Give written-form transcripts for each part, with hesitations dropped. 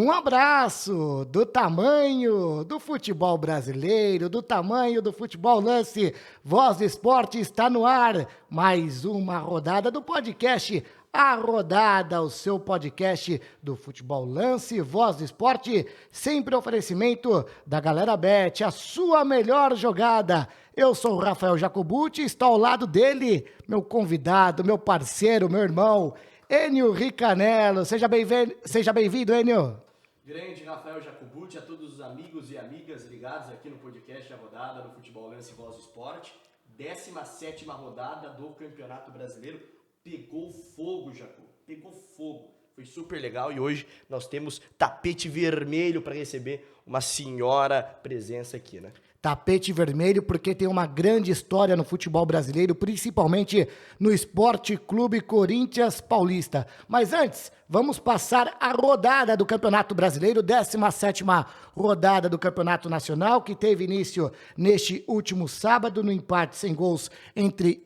um abraço do tamanho do futebol brasileiro, do tamanho do futebol lance. Voz do Esporte está no ar. Mais uma rodada do podcast A Rodada, o seu podcast do futebol lance, Voz do Esporte, sempre oferecimento da Galera Bet, a sua melhor jogada. Eu sou o Rafael Jacobucci, estou ao lado dele, meu convidado, meu parceiro, meu irmão, Enio Ricanello. Seja bem-vindo, Enio. Grande Rafael Jacobucci, a todos os amigos e amigas ligados aqui no podcast A Rodada do Futebol Lance Voz do Esporte. 17ª rodada do Campeonato Brasileiro. Pegou fogo, Jaco. Pegou fogo. Foi super legal e hoje nós temos tapete vermelho para receber uma senhora presença aqui, né? Tapete vermelho porque tem uma grande história no futebol brasileiro, principalmente no Esporte Clube Corinthians Paulista. Mas antes, vamos passar a rodada do Campeonato Brasileiro, 17ª rodada do Campeonato Nacional, que teve início neste último sábado, no empate sem gols entre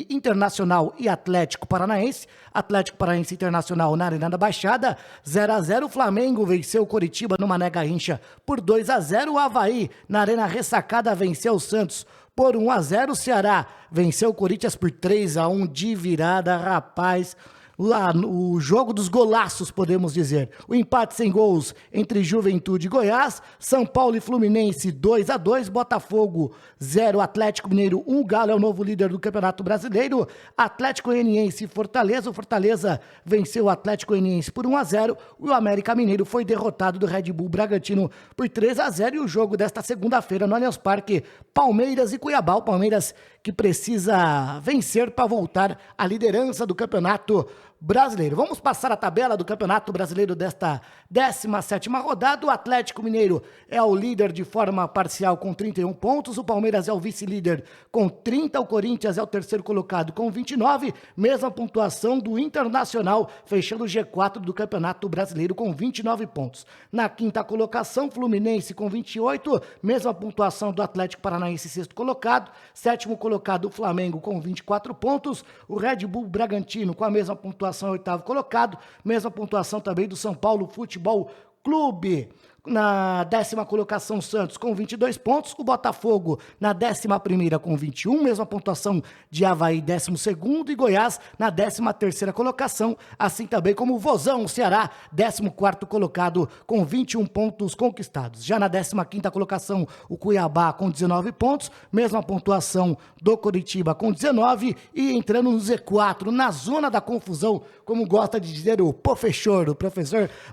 Internacional e Atlético Paranaense. Atlético Paranaense Internacional na Arena da Baixada, 0-0. O Flamengo venceu o Coritiba no Mané Garrincha por 2-0. O Avaí, na Arena Ressacada, venceu o Santos por 1-0. O Ceará venceu o Corinthians por 3-1 de virada, rapaz. Lá no jogo dos golaços, podemos dizer. O empate sem gols entre Juventude e Goiás, São Paulo e Fluminense 2-2, Botafogo 0, Atlético Mineiro 1, Galo é o novo líder do Campeonato Brasileiro, Atlético Goianiense e Fortaleza, o Fortaleza venceu o Atlético Goianiense por 1-0, o América Mineiro foi derrotado do Red Bull Bragantino por 3-0 e o jogo desta segunda-feira no Allianz Parque, Palmeiras e Cuiabá, o Palmeiras que precisa vencer para voltar à liderança do Campeonato Brasileiro. Vamos passar a tabela do Campeonato Brasileiro desta 17ª rodada. O Atlético Mineiro é o líder de forma parcial com 31 pontos, o Palmeiras é o vice-líder com 30, o Corinthians é o terceiro colocado com 29, mesma pontuação do Internacional, fechando o G4 do Campeonato Brasileiro com 29 pontos. Na quinta colocação, Fluminense com 28, mesma pontuação do Atlético Paranaense, sexto colocado, sétimo colocado o Flamengo com 24 pontos, o Red Bull Bragantino com a mesma pontuação, oitavo colocado, mesma pontuação também do São Paulo Futebol Clube. Na 10ª colocação, Santos com 22 pontos, o Botafogo na 11ª com 21, mesma pontuação de Avaí, 12º, e Goiás na 13ª colocação, assim também como o Vozão, o Ceará, 14º colocado com 21 pontos conquistados. Já na 15ª colocação, o Cuiabá com 19 pontos, mesma pontuação do Coritiba com 19, e entrando no Z4, na zona da confusão, como gosta de dizer o professor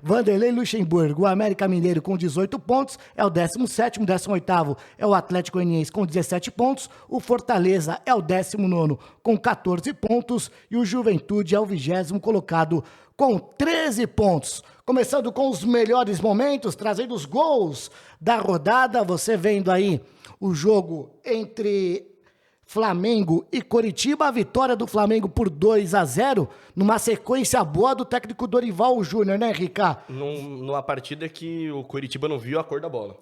Vanderlei Luxemburgo, o América Mineiro com 18 pontos, é o 17º, 18º é o Atlético Goianiense com 17 pontos, o Fortaleza é o 19º com 14 pontos e o Juventude é o 20º colocado com 13 pontos. Começando com os melhores momentos, trazendo os gols da rodada, você vendo aí o jogo entre Flamengo e Coritiba, a vitória do Flamengo por 2-0, numa sequência boa do técnico Dorival Júnior, né, Rica? Numa partida que o Coritiba não viu a cor da bola.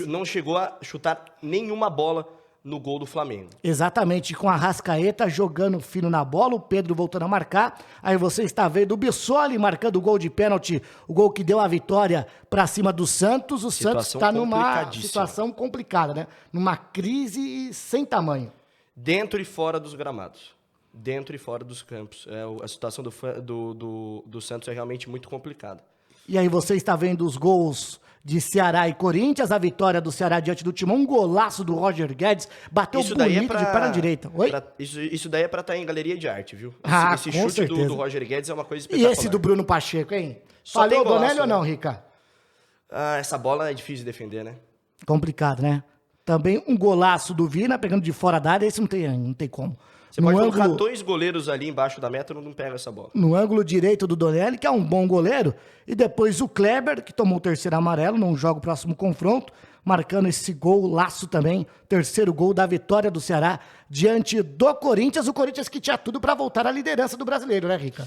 Não chegou a chutar nenhuma bola no gol do Flamengo. Exatamente, com a Arrascaeta jogando fino na bola, o Pedro voltando a marcar, aí você está vendo o Bissoli marcando o gol de pênalti, o gol que deu a vitória para cima do Santos. O Santos está numa situação complicada, né? Numa crise sem tamanho. Dentro e fora dos gramados, dentro e fora dos campos. A situação do Santos é realmente muito complicada. E aí você está vendo os gols de Ceará e Corinthians, a vitória do Ceará diante do Timão, um golaço do Roger Guedes, bateu bonito de perna direita. Oi? Isso daí é pra estar em galeria de arte, viu? Esse chute do Roger Guedes é uma coisa espetacular. E esse do Bruno Pacheco, hein? Falhou o Donelli ou não, Rica? Essa bola é difícil de defender, né? Complicado, né? Também um golaço do Vina, pegando de fora da área, esse não tem como. Você pode colocar 2 goleiros ali embaixo da meta, não pega essa bola. No ângulo direito do Donelli, que é um bom goleiro, e depois o Kleber, que tomou o terceiro amarelo, não joga o próximo confronto, marcando esse golaço também, terceiro gol da vitória do Ceará diante do Corinthians, o Corinthians que tinha tudo para voltar à liderança do Brasileiro, né, Rica?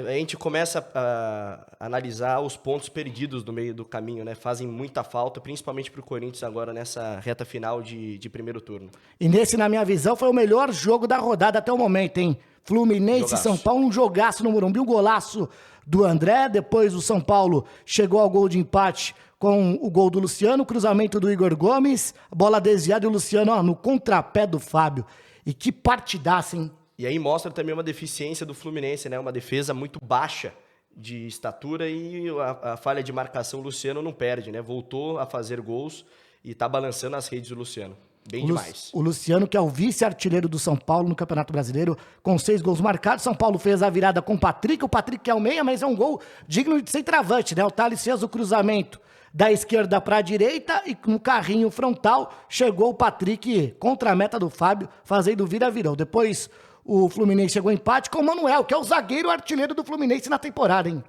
A gente começa a analisar os pontos perdidos no meio do caminho, né? Fazem muita falta, principalmente para o Corinthians agora nessa reta final de primeiro turno. E nesse, na minha visão, foi o melhor jogo da rodada até o momento, hein? Fluminense e Jogaço. São Paulo, um jogaço no Morumbi, um golaço do André, depois o São Paulo chegou ao gol de empate com o gol do Luciano, cruzamento do Igor Gomes, bola desviada e o Luciano no contrapé do Fábio. E que partidaça, hein? E aí mostra também uma deficiência do Fluminense, né? Uma defesa muito baixa de estatura e a falha de marcação o Luciano não perde, né? Voltou a fazer gols e tá balançando as redes do Luciano. Bem demais. O Luciano, que é o vice-artilheiro do São Paulo no Campeonato Brasileiro, com 6 gols marcados. São Paulo fez a virada com o Patrick que é o meia, mas é um gol digno de centroavante, né? O Thales fez o cruzamento da esquerda para a direita e no carrinho frontal chegou o Patrick contra a meta do Fábio, fazendo vira-virou. Depois o Fluminense chegou ao empate com o Manuel, que é o zagueiro artilheiro do Fluminense na temporada, hein?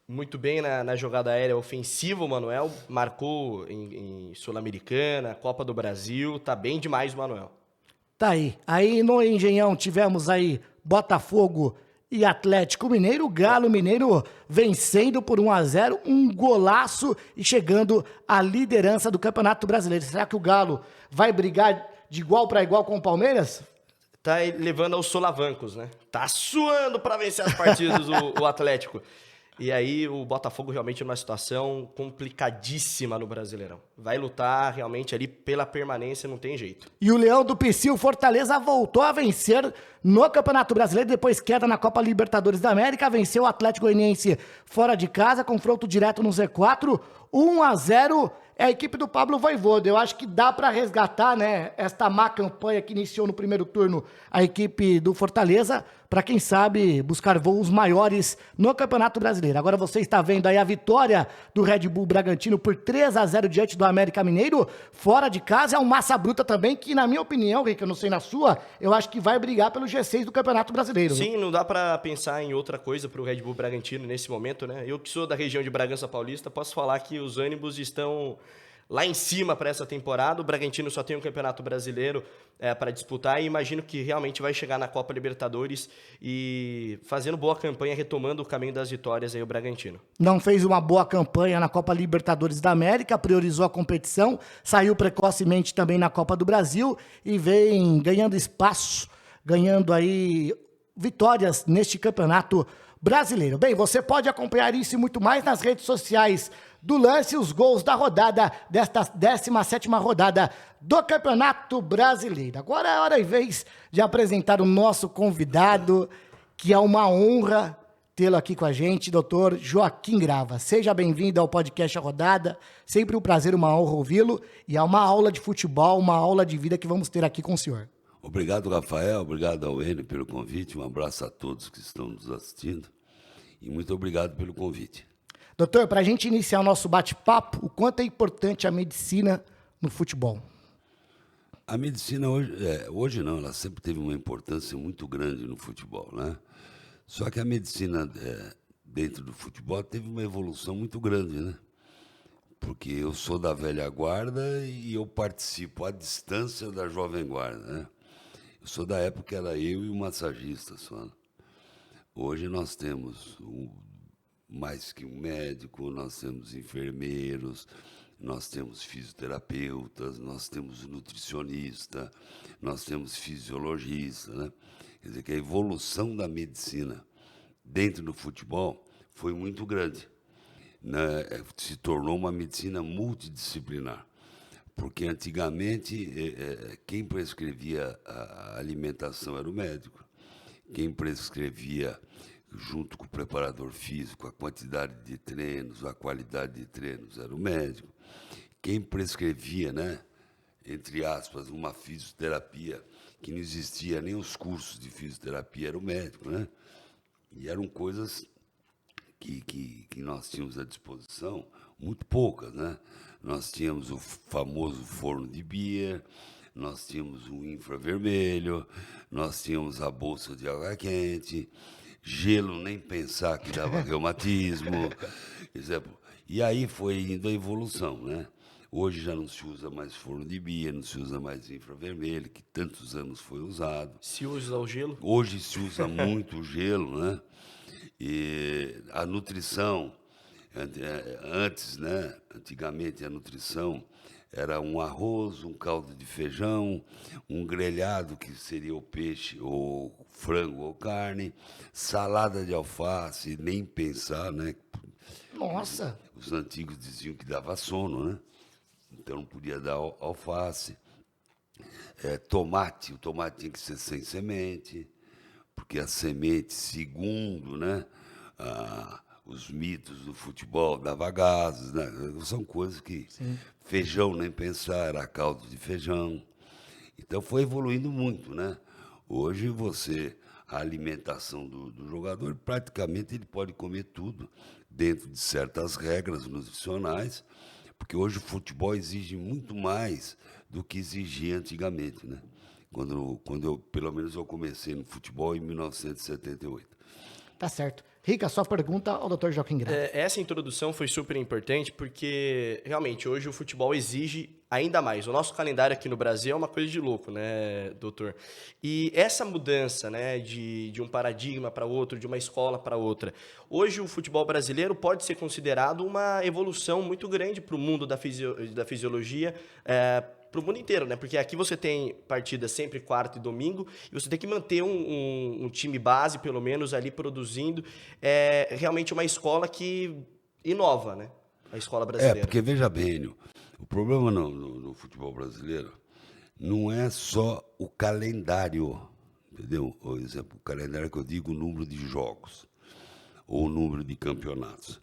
Muito bem na jogada aérea ofensiva, o Manuel marcou em Sul-Americana, Copa do Brasil, tá bem demais o Manuel. Tá aí. Aí no Engenhão tivemos aí Botafogo e Atlético Mineiro, o Galo Mineiro vencendo por 1-0, um golaço e chegando à liderança do Campeonato Brasileiro. Será que o Galo vai brigar de igual para igual com o Palmeiras? Tá levando aos solavancos, né? Tá suando para vencer as partidas o Atlético. E aí o Botafogo realmente numa situação complicadíssima no Brasileirão. Vai lutar realmente ali pela permanência, não tem jeito. E o Leão do Pici, o Fortaleza, voltou a vencer no Campeonato Brasileiro, depois queda na Copa Libertadores da América, venceu o Atlético Goianiense fora de casa, confronto direto no Z4, 1-0, é a equipe do Pablo Vojvoda. Eu acho que dá para resgatar, né, esta má campanha que iniciou no primeiro turno a equipe do Fortaleza, para quem sabe buscar voos maiores no Campeonato Brasileiro. Agora você está vendo aí a vitória do Red Bull Bragantino por 3-0 diante do América Mineiro, fora de casa. É um massa bruta também que, na minha opinião, Rick, eu não sei na sua, eu acho que vai brigar pelo G6 do Campeonato Brasileiro. Sim, não dá para pensar em outra coisa para o Red Bull Bragantino nesse momento, né? Eu que sou da região de Bragança Paulista, posso falar que os ânimos estão lá em cima para essa temporada. O Bragantino só tem um Campeonato Brasileiro para disputar e imagino que realmente vai chegar na Copa Libertadores e fazendo boa campanha, retomando o caminho das vitórias aí o Bragantino. Não fez uma boa campanha na Copa Libertadores da América, priorizou a competição, saiu precocemente também na Copa do Brasil e vem ganhando espaço, ganhando aí vitórias neste Campeonato Brasileiro. Bem, você pode acompanhar isso e muito mais nas redes sociais do Lance, os gols da rodada, desta 17ª rodada do Campeonato Brasileiro. Agora é hora e vez de apresentar o nosso convidado, que é uma honra tê-lo aqui com a gente, doutor Joaquim Grava. Seja bem-vindo ao podcast A Rodada, sempre um prazer, uma honra ouvi-lo, e é uma aula de futebol, uma aula de vida que vamos ter aqui com o senhor. Obrigado, Rafael, obrigado ao Enio pelo convite, um abraço a todos que estão nos assistindo e muito obrigado pelo convite. Doutor, para a gente iniciar o nosso bate-papo, o quanto é importante a medicina no futebol? A medicina hoje não, ela sempre teve uma importância muito grande no futebol, né? Só que a medicina dentro do futebol teve uma evolução muito grande, né? Porque eu sou da velha guarda e eu participo à distância da jovem guarda, né? Eu sou da época que era eu e o massagista só. Né? Hoje nós temos mais que um médico, nós temos enfermeiros, nós temos fisioterapeutas, nós temos nutricionista, nós temos fisiologista, né? Quer dizer que a evolução da medicina dentro do futebol foi muito grande, né? Se tornou uma medicina multidisciplinar, porque antigamente quem prescrevia a alimentação era o médico, quem prescrevia junto com o preparador físico, a quantidade de treinos, a qualidade de treinos, era o médico. Quem prescrevia, né, entre aspas, uma fisioterapia, que não existia nem os cursos de fisioterapia, era o médico, né? E eram coisas que nós tínhamos à disposição, muito poucas, né? Nós tínhamos o famoso forno de Beer, nós tínhamos o infravermelho, nós tínhamos a bolsa de água quente, gelo, nem pensar que dava reumatismo. E aí foi indo a evolução, né? Hoje já não se usa mais forno de Bia, não se usa mais infravermelho, que tantos anos foi usado. Se usa o gelo? Hoje se usa muito o gelo, né? E a nutrição, antes, né? Antigamente a nutrição era um arroz, um caldo de feijão, um grelhado, que seria o peixe, ou frango ou carne, salada de alface, nem pensar, né? Nossa! Os antigos diziam que dava sono, né? Então não podia dar alface. Tomate, o tomate tinha que ser sem semente, porque a semente, segundo, né, os mitos do futebol, dava gases, né? São coisas que... Sim. Feijão, nem pensar, era caldo de feijão. Então foi evoluindo muito, né? Hoje a alimentação do jogador, praticamente ele pode comer tudo dentro de certas regras nutricionais, porque hoje o futebol exige muito mais do que exigia antigamente, né? Pelo menos eu comecei no futebol em 1978. Tá certo. Rica, sua pergunta ao Dr. Joaquim Grau. Essa introdução foi super importante porque, realmente, hoje o futebol exige ainda mais. O nosso calendário aqui no Brasil é uma coisa de louco, né, doutor? E essa mudança, né, de um paradigma para outro, de uma escola para outra, hoje o futebol brasileiro pode ser considerado uma evolução muito grande para o mundo da fisiologia, para o mundo inteiro, né? Porque aqui você tem partida sempre quarta e domingo e você tem que manter um time base, pelo menos, ali produzindo. É realmente uma escola que inova, né? A escola brasileira. Porque veja bem, Enio, o problema no futebol brasileiro não é só o calendário, entendeu? Por exemplo, o calendário que eu digo, o número de jogos ou o número de campeonatos.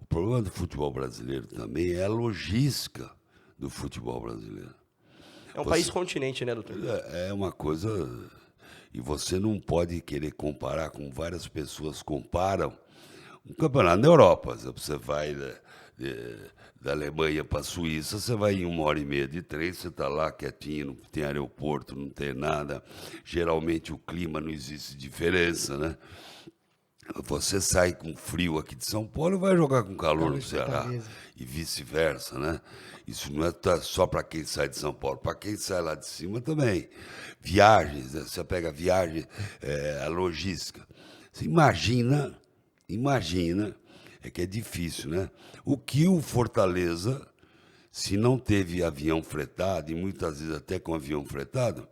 O problema do futebol brasileiro também é a logística do futebol brasileiro. É um país continente, né, doutor? É uma coisa... E você não pode querer comparar, como várias pessoas comparam, um campeonato na Europa. Você vai da Alemanha para a Suíça, você vai em 1h30 de trem, você está lá quietinho, não tem aeroporto, não tem nada. Geralmente o clima não existe diferença, né? Você sai com frio aqui de São Paulo e vai jogar com calor no Ceará. E vice-versa, né? Isso não é só para quem sai de São Paulo, para quem sai lá de cima também. Viagens, né? Você pega a viagem, a logística. Você imagina, é que é difícil, né? O que o Fortaleza, se não teve avião fretado, e muitas vezes até com avião fretado,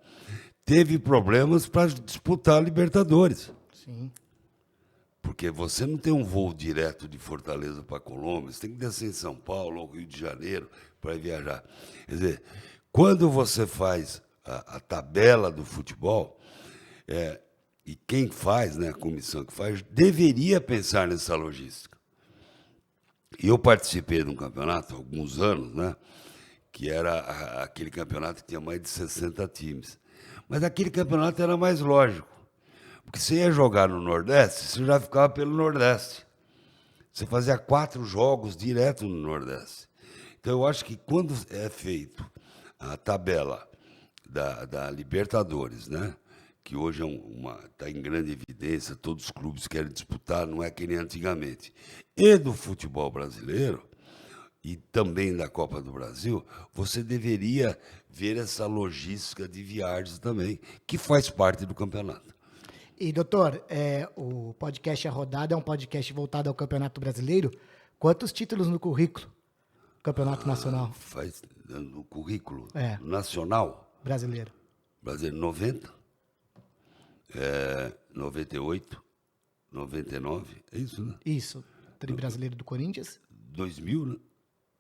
teve problemas para disputar a Libertadores. Sim. Porque você não tem um voo direto de Fortaleza para Colômbia, você tem que descer em São Paulo ou Rio de Janeiro para viajar. Quer dizer, quando você faz a tabela do futebol, e quem faz, né, a comissão que faz, deveria pensar nessa logística. E eu participei de um campeonato há alguns anos, né, que era aquele campeonato que tinha mais de 60 times. Mas aquele campeonato era mais lógico. Porque você ia jogar no Nordeste, você já ficava pelo Nordeste. Você fazia 4 jogos direto no Nordeste. Então, eu acho que quando é feito a tabela da Libertadores, né, que hoje está em grande evidência, todos os clubes querem disputar, não é que nem antigamente, e do futebol brasileiro, e também da Copa do Brasil, você deveria ver essa logística de viagens também, que faz parte do campeonato. E, doutor, o podcast A Rodada é um podcast voltado ao Campeonato Brasileiro. Quantos títulos no currículo? Campeonato Nacional. Faz no currículo É. nacional? Brasileiro. Brasileiro 90, 98, 99, é isso, né? Isso. Tri brasileiro do Corinthians. 2000, né?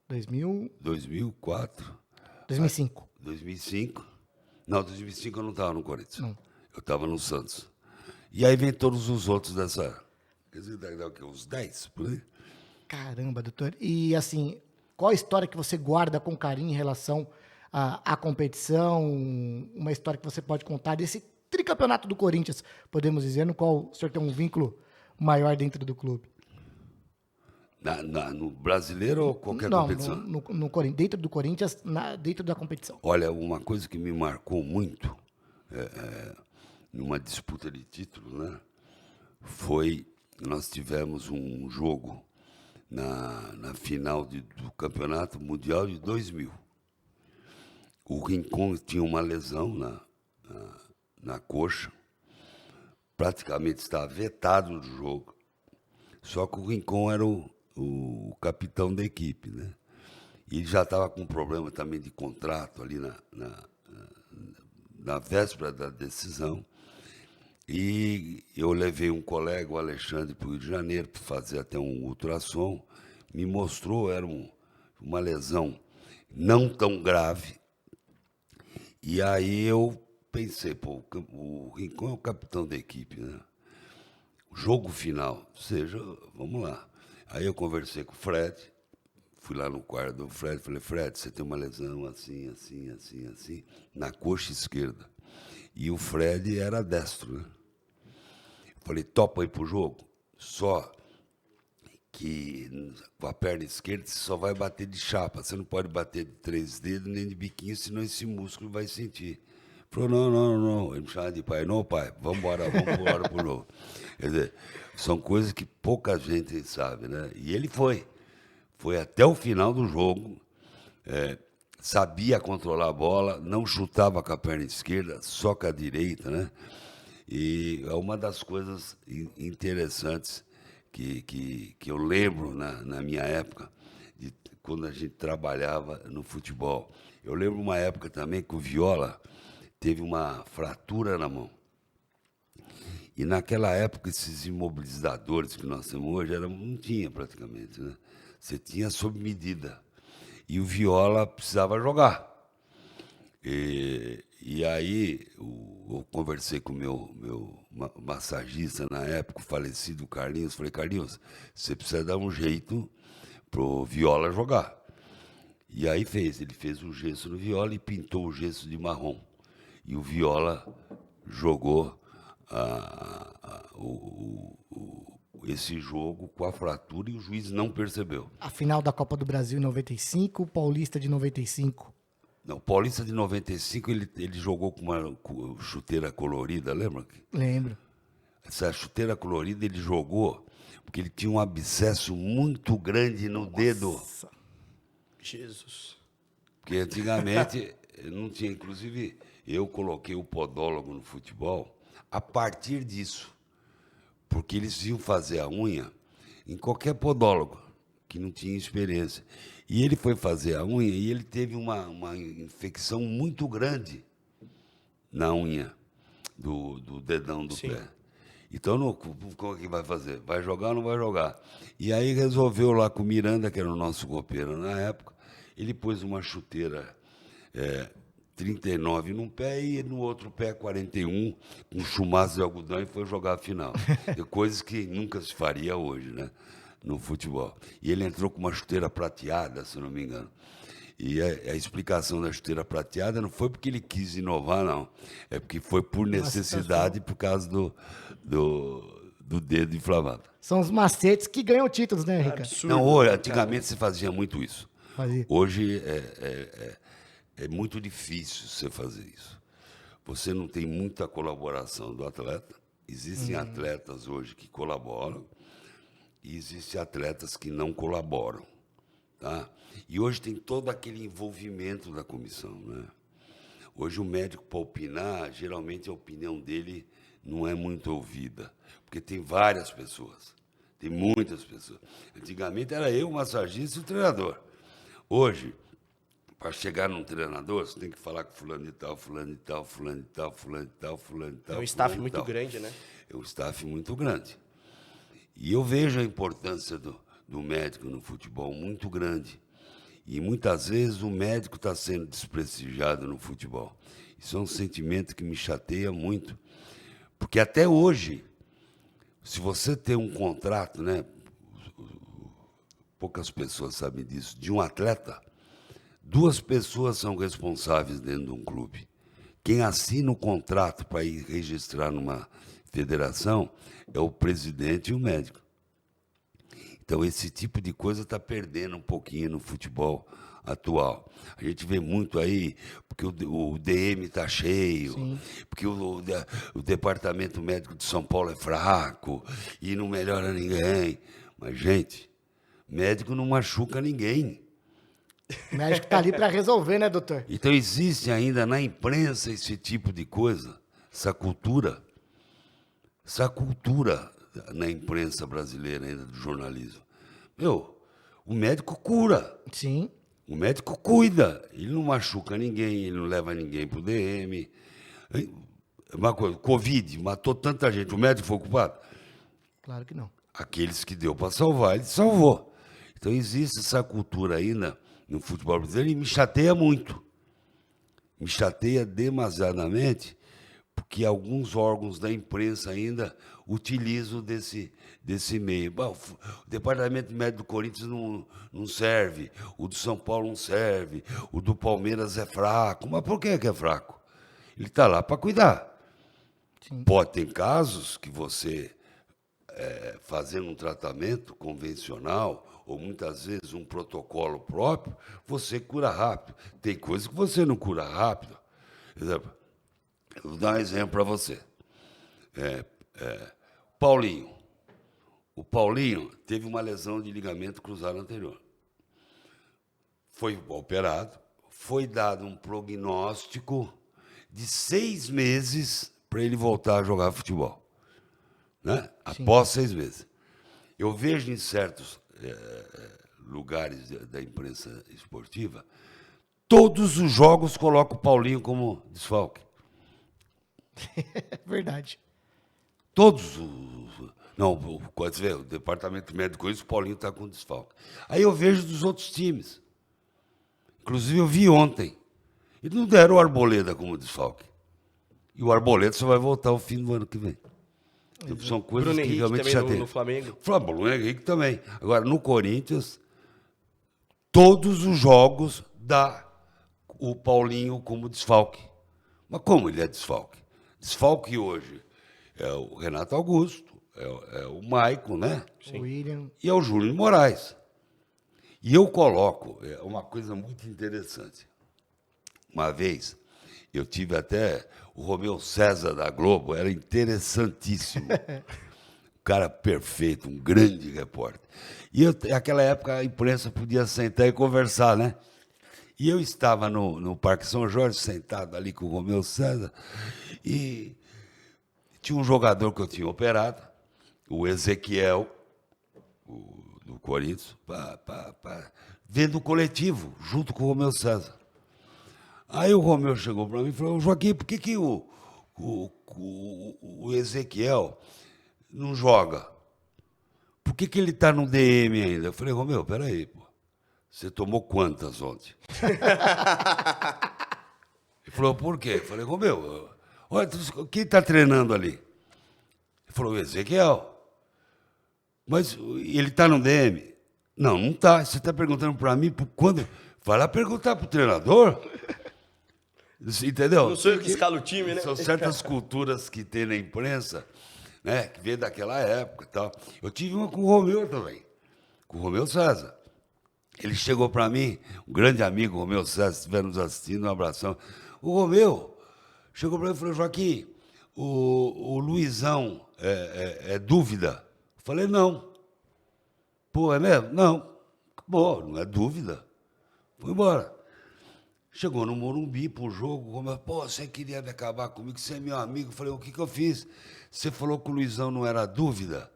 2000. 2004. 2005. 2005. Não, 2005 eu não estava no Corinthians. Não. Eu estava no Santos. E aí vem todos os outros dessa... Quer dizer, dá o quê? Uns 10, por aí? Caramba, doutor. E, assim, qual a história que você guarda com carinho em relação à competição? Uma história que você pode contar desse tricampeonato do Corinthians, podemos dizer, no qual o senhor tem um vínculo maior dentro do clube? No brasileiro ou qualquer competição? No Corinthians, dentro do Corinthians, dentro da competição. Olha, uma coisa que me marcou muito, numa disputa de título, né, foi nós tivemos um jogo na final do Campeonato Mundial de 2000. O Rincon tinha uma lesão na coxa, praticamente estava vetado do jogo, só que o Rincon era o capitão da equipe, né? E ele já estava com um problema também de contrato ali na véspera da decisão. E eu levei um colega, o Alexandre, para o Rio de Janeiro, para fazer até um ultrassom. Me mostrou, era uma lesão não tão grave. E aí eu pensei, pô, o Rincon é o capitão da equipe, né? O jogo final, seja, vamos lá. Aí eu conversei com o Fred, fui lá no quarto do Fred, falei, Fred, você tem uma lesão assim, assim, assim, assim, na coxa esquerda. E o Fred era destro, né? Falei, topa aí pro jogo? Só que com a perna esquerda você só vai bater de chapa. Você não pode bater de 3 dedos nem de biquinho, senão esse músculo vai sentir. Falou, não. Ele me chamava de pai. Não, pai, vamos embora pro jogo. Quer dizer, são coisas que pouca gente sabe, né? E ele foi. Foi até o final do jogo. Sabia controlar a bola, não chutava com a perna esquerda, só com a direita, né? E é uma das coisas interessantes que eu lembro na minha época, de quando a gente trabalhava no futebol. Eu lembro uma época também que o Viola teve uma fratura na mão. E naquela época, esses imobilizadores que nós temos hoje, não tinha praticamente, né? Você tinha sob medida. E o Viola precisava jogar. E aí eu conversei com o meu massagista na época, o falecido Carlinhos. Falei, Carlinhos, você precisa dar um jeito pro Viola jogar. E aí ele fez o gesso no Viola e pintou o gesso de marrom. E o Viola jogou esse jogo com a fratura e o juiz não percebeu. A final da Copa do Brasil em 95, o Paulista de 95. Não, o Paulista de 95, ele jogou com uma chuteira colorida, lembra? Lembro. Essa chuteira colorida ele jogou porque ele tinha um abscesso muito grande no dedo. Jesus. Porque antigamente não tinha, inclusive eu coloquei o podólogo no futebol a partir disso. Porque eles iam fazer a unha em qualquer podólogo que não tinha experiência. E ele foi fazer a unha e ele teve uma infecção muito grande na unha do dedão do pé. Então, como é que vai fazer? Vai jogar ou não vai jogar? E aí resolveu lá com o Miranda, que era o nosso copeiro na época, ele pôs uma chuteira 39 num pé e no outro pé 41, com um chumaço de algodão, e foi jogar a final. Coisas que nunca se faria hoje, né, no futebol. E ele entrou com uma chuteira prateada, se não me engano. E a explicação da chuteira prateada não foi porque ele quis inovar, não. É porque foi por necessidade, por causa do dedo inflamado. São os macetes que ganham títulos, né, Ricardo? Absurdo. Não, antigamente se fazia muito isso. Fazia. Hoje é muito difícil você fazer isso. Você não tem muita colaboração do atleta. Existem atletas hoje que colaboram e existem atletas que não colaboram. Tá? E hoje tem todo aquele envolvimento da comissão, né? Hoje o médico, para opinar, geralmente a opinião dele não é muito ouvida, porque tem várias pessoas, tem muitas pessoas. Antigamente era eu, o massagista e o treinador. Hoje, para chegar num treinador, você tem que falar com fulano de tal, fulano de tal, fulano de tal, fulano de tal, fulano de tal. É um staff muito grande, né? É um staff muito grande. E eu vejo a importância do médico no futebol muito grande. E muitas vezes o médico está sendo desprestigiado no futebol. Isso é um sentimento que me chateia muito. Porque até hoje, se você tem um contrato, né, poucas pessoas sabem disso, de um atleta, 2 pessoas são responsáveis dentro de um clube. Quem assina o contrato para ir registrar numa federação é o presidente e o médico. Então, esse tipo de coisa está perdendo um pouquinho no futebol atual. A gente vê muito aí, porque o DM está cheio, sim, porque o departamento médico de São Paulo é fraco e não melhora ninguém. Mas, gente, médico não machuca ninguém. O médico está ali para resolver, né, doutor? Então, existe ainda na imprensa esse tipo de coisa, essa cultura na imprensa brasileira ainda do jornalismo. O médico cura. Sim. O O médico cuida, ele não machuca ninguém, ele não leva ninguém para o DM. Uma coisa, Covid, matou tanta gente, o médico foi culpado? Claro que não. Aqueles que deu para salvar, ele salvou. Então existe essa cultura ainda no futebol brasileiro e me chateia muito. Me chateia demasiadamente, porque alguns órgãos da imprensa ainda utilizam desse meio. Bom, o departamento médico do Corinthians não serve, o do São Paulo não serve, o do Palmeiras é fraco. Mas por que é fraco? Ele está lá para cuidar. Sim. Pode ter casos que você, fazendo um tratamento convencional, ou muitas vezes um protocolo próprio, você cura rápido. Tem coisas que você não cura rápido. Exemplo, eu vou dar um exemplo para você. Paulinho. O Paulinho teve uma lesão de ligamento cruzado anterior. Foi operado, foi dado um prognóstico de 6 meses para ele voltar a jogar futebol. Né? Após 6 meses. Eu vejo em certos lugares da imprensa esportiva, todos os jogos colocam o Paulinho como desfalque. Verdade. Todos os... Não, pode ver, o departamento médico, isso, o Paulinho está com desfalque. Aí eu vejo dos outros times. Inclusive eu vi ontem. E não deram o Arboleda como desfalque. E o Arboleda só vai voltar ao fim do ano que vem. São coisas Bruno que Henrique realmente também chateiam. no Flamengo. Bruno Henrique também. Agora, no Corinthians, todos os jogos dá o Paulinho como desfalque. Mas como ele é desfalque? Desfalque hoje é o Renato Augusto, é o Maicon, né? O William. E é o Júnior Moraes. E eu coloco uma coisa muito interessante. Uma vez, eu tive até o Romeu César da Globo, era interessantíssimo. Um cara perfeito, um grande repórter. E naquela época a imprensa podia sentar e conversar, né? E eu estava no Parque São Jorge, sentado ali com o Romeu César, e tinha um jogador que eu tinha operado, o Ezequiel, do Corinthians, vendo o coletivo, junto com o Romeu César. Aí o Romeu chegou para mim e falou: Joaquim, por que o Ezequiel não joga? Por que ele está no DM ainda? Eu falei: Romeu, peraí, pô. Você tomou quantas ontem? Ele falou: por quê? Eu falei: Romeu, olha, quem está treinando ali? Ele falou: o Ezequiel. Mas ele está no DM? Não, não está. Você está perguntando para mim por quando? Vai lá perguntar para o treinador. Entendeu? Não sou eu que escalo o time, né? São certas culturas que tem na imprensa, né, que vem daquela época e tal. Eu tive uma com o Romeu também, com o Romeu César. Ele chegou para mim, um grande amigo, o Romeu César, se estiver nos assistindo, um abração. O Romeu chegou para mim e falou: Joaquim, o Luizão é dúvida? Eu falei: não. Pô, é mesmo? Não. Pô, não é dúvida. Foi embora. Chegou no Morumbi pro jogo, como, pô, você queria me acabar comigo, você é meu amigo. Eu falei: o que eu fiz? Você falou que o Luizão não era dúvida,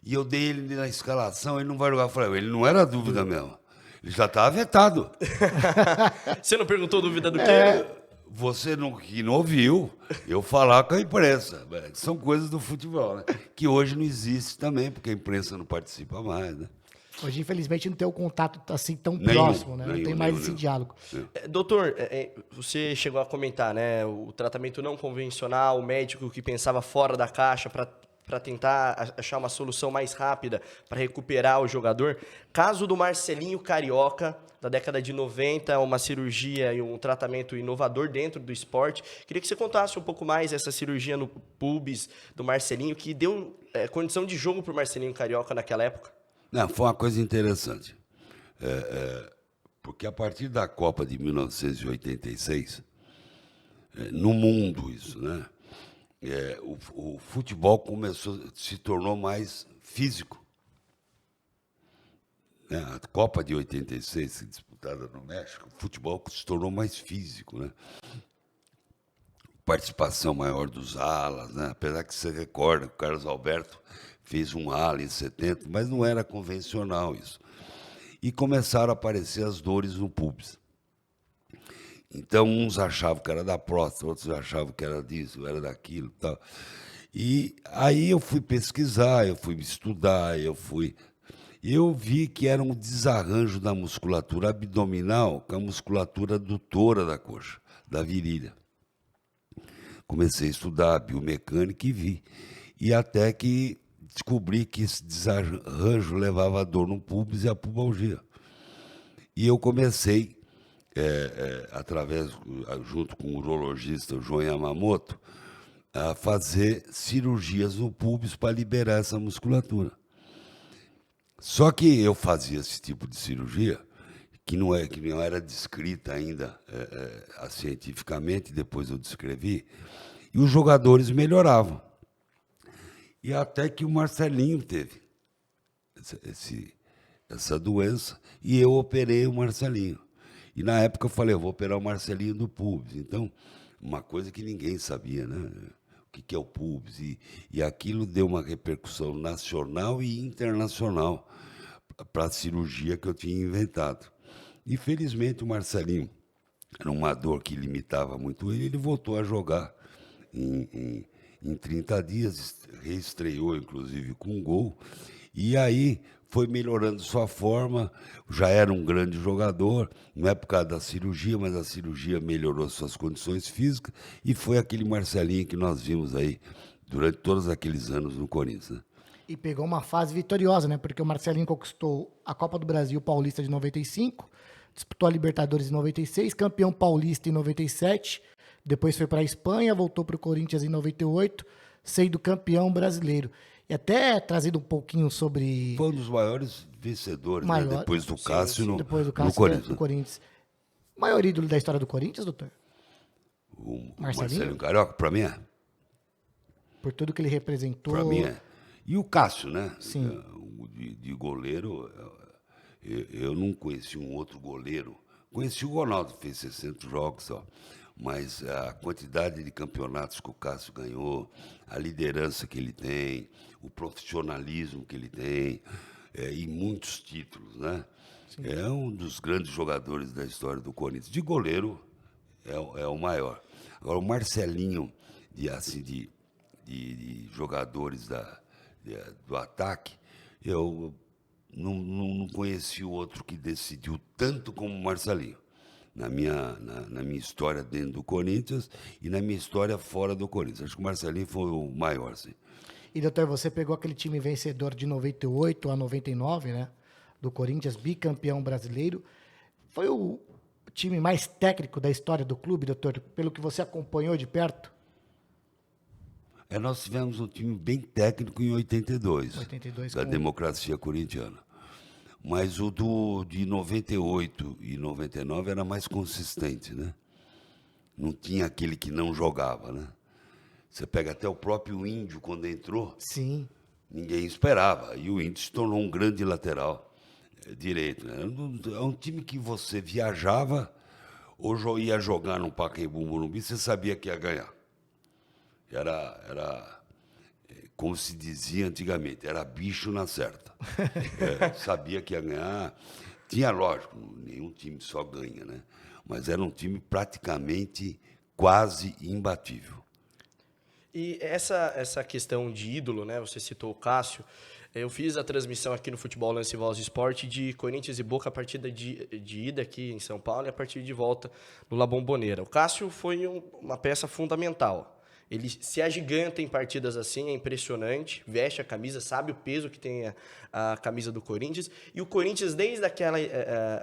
e eu dei ele na escalação, ele não vai jogar. Eu falei: ele não era dúvida mesmo, ele já estava vetado. Você não perguntou dúvida do quê? Você que não ouviu eu falar com a imprensa. São coisas do futebol, né? Que hoje não existe também, porque a imprensa não participa mais, né? Hoje, infelizmente, não tem o contato assim tão Nenhum, próximo, né? Não tem mais esse diálogo. Doutor, você chegou a comentar, né? O tratamento não convencional, o médico que pensava fora da caixa para tentar achar uma solução mais rápida para recuperar o jogador. Caso do Marcelinho Carioca, da década de 90, uma cirurgia e um tratamento inovador dentro do esporte. Queria que você contasse um pouco mais essa cirurgia no pubis do Marcelinho, que deu condição de jogo para o Marcelinho Carioca naquela época. Não, foi uma coisa interessante. Porque a partir da Copa de 1986, no mundo isso, né? O futebol se tornou mais físico. Né? A Copa de 86, disputada no México, o futebol se tornou mais físico, né? Participação maior dos alas, né? Apesar que você recorda que o Carlos Alberto fez um ala em 70, mas não era convencional isso. e começaram a aparecer as dores no pubis. Então, uns achavam que era da próstata, outros achavam que era disso, era daquilo e tal. E aí eu fui pesquisar, eu fui estudar, eu vi que era um desarranjo da musculatura abdominal com a musculatura adutora da coxa, da virilha. Comecei a estudar biomecânica e vi. E até que descobri que esse desarranjo levava a dor no pubis e a pubalgia. E eu comecei, junto com o urologista João Yamamoto, a fazer cirurgias no pubis para liberar essa musculatura. Só que eu fazia esse tipo de cirurgia, que não era descrita ainda cientificamente, depois eu descrevi, e os jogadores melhoravam. E até que o Marcelinho teve essa doença, e eu operei o Marcelinho. E na época eu falei, eu vou operar o Marcelinho do pubis. Então, uma coisa que ninguém sabia, né? O que é o pubis. E aquilo deu uma repercussão nacional e internacional para a cirurgia que eu tinha inventado. E, felizmente, o Marcelinho era uma dor que limitava muito ele voltou a jogar em 30 dias, reestreou, inclusive, com um gol. E aí foi melhorando sua forma, já era um grande jogador, não é por causa da cirurgia, mas a cirurgia melhorou suas condições físicas, e foi aquele Marcelinho que nós vimos aí durante todos aqueles anos no Corinthians, né? E pegou uma fase vitoriosa, né? Porque o Marcelinho conquistou a Copa do Brasil Paulista de 95, disputou a Libertadores em 96, campeão paulista em 97, depois foi para a Espanha, voltou para o Corinthians em 98, sendo campeão brasileiro. E até trazido um pouquinho sobre... Foi um dos maiores vencedores, né? Depois do Cássio, depois do Cássio no Corinthians. Maior ídolo da história do Corinthians, doutor? O Marcelinho Carioca, para mim é. Por tudo que ele representou. Para mim é. E o Cássio, né? Sim. De goleiro, eu não conheci um outro goleiro. Conheci o Ronaldo, fez 60 jogos só. Mas a quantidade de campeonatos que o Cássio ganhou, a liderança que ele tem, o profissionalismo que ele tem, e muitos títulos, né? Sim. É um dos grandes jogadores da história do Corinthians. De goleiro, é o maior. Agora, o Marcelinho, de jogadores do ataque, eu não conheci o outro que decidiu tanto como o Marcelinho. Na minha história dentro do Corinthians e na minha história fora do Corinthians. Acho que o Marcelinho foi o maior, sim. E, doutor, você pegou aquele time vencedor de 98 a 99, né? Do Corinthians, bicampeão brasileiro. Foi o time mais técnico da história do clube, doutor? Pelo que você acompanhou de perto? Nós tivemos um time bem técnico em 82 da com... democracia corintiana. Mas o de 98 e 99 era mais consistente, né? Não tinha aquele que não jogava, né? Você pega até o próprio Índio, quando entrou. Sim. Ninguém esperava. E o Índio se tornou um grande lateral direito, né? É um time que você viajava ou ia jogar no Pacaembu, Morumbi, você sabia que ia ganhar. Era como se dizia antigamente, era bicho na certa. Sabia que ia ganhar. Tinha, lógico, nenhum time só ganha, né? Mas era um time praticamente quase imbatível. E essa questão de ídolo, né? Você citou o Cássio. Eu fiz a transmissão aqui no Futebol Lance Voz Esporte de Corinthians e Boca, a partida de ida aqui em São Paulo e a partida de volta no La Bombonera. O Cássio foi uma peça fundamental. Ele se agiganta em partidas assim, é impressionante, veste a camisa, sabe o peso que tem a camisa do Corinthians. E o Corinthians, desde aquela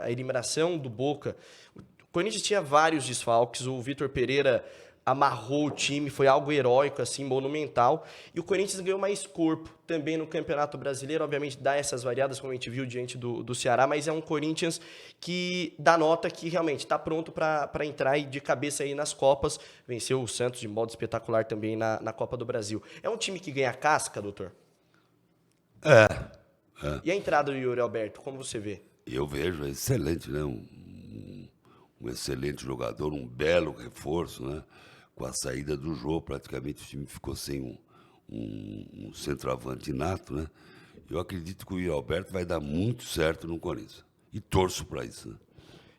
a eliminação do Boca, o Corinthians tinha vários desfalques, o Vitor Pereira amarrou o time, foi algo heróico, assim, monumental. E o Corinthians ganhou mais corpo também no Campeonato Brasileiro, obviamente dá essas variadas, como a gente viu diante do Ceará, mas é um Corinthians que dá nota que realmente está pronto para entrar de cabeça aí nas Copas. Venceu o Santos de modo espetacular também na Copa do Brasil. É um time que ganha casca, doutor? E a entrada do Yuri Alberto, como você vê? Eu vejo, é excelente, né? Um excelente jogador, um belo reforço, né? Com a saída do jogo, praticamente o time ficou sem um centroavante nato, né? Eu acredito que o Yuri Alberto vai dar muito certo no Corinthians. E torço para isso, né?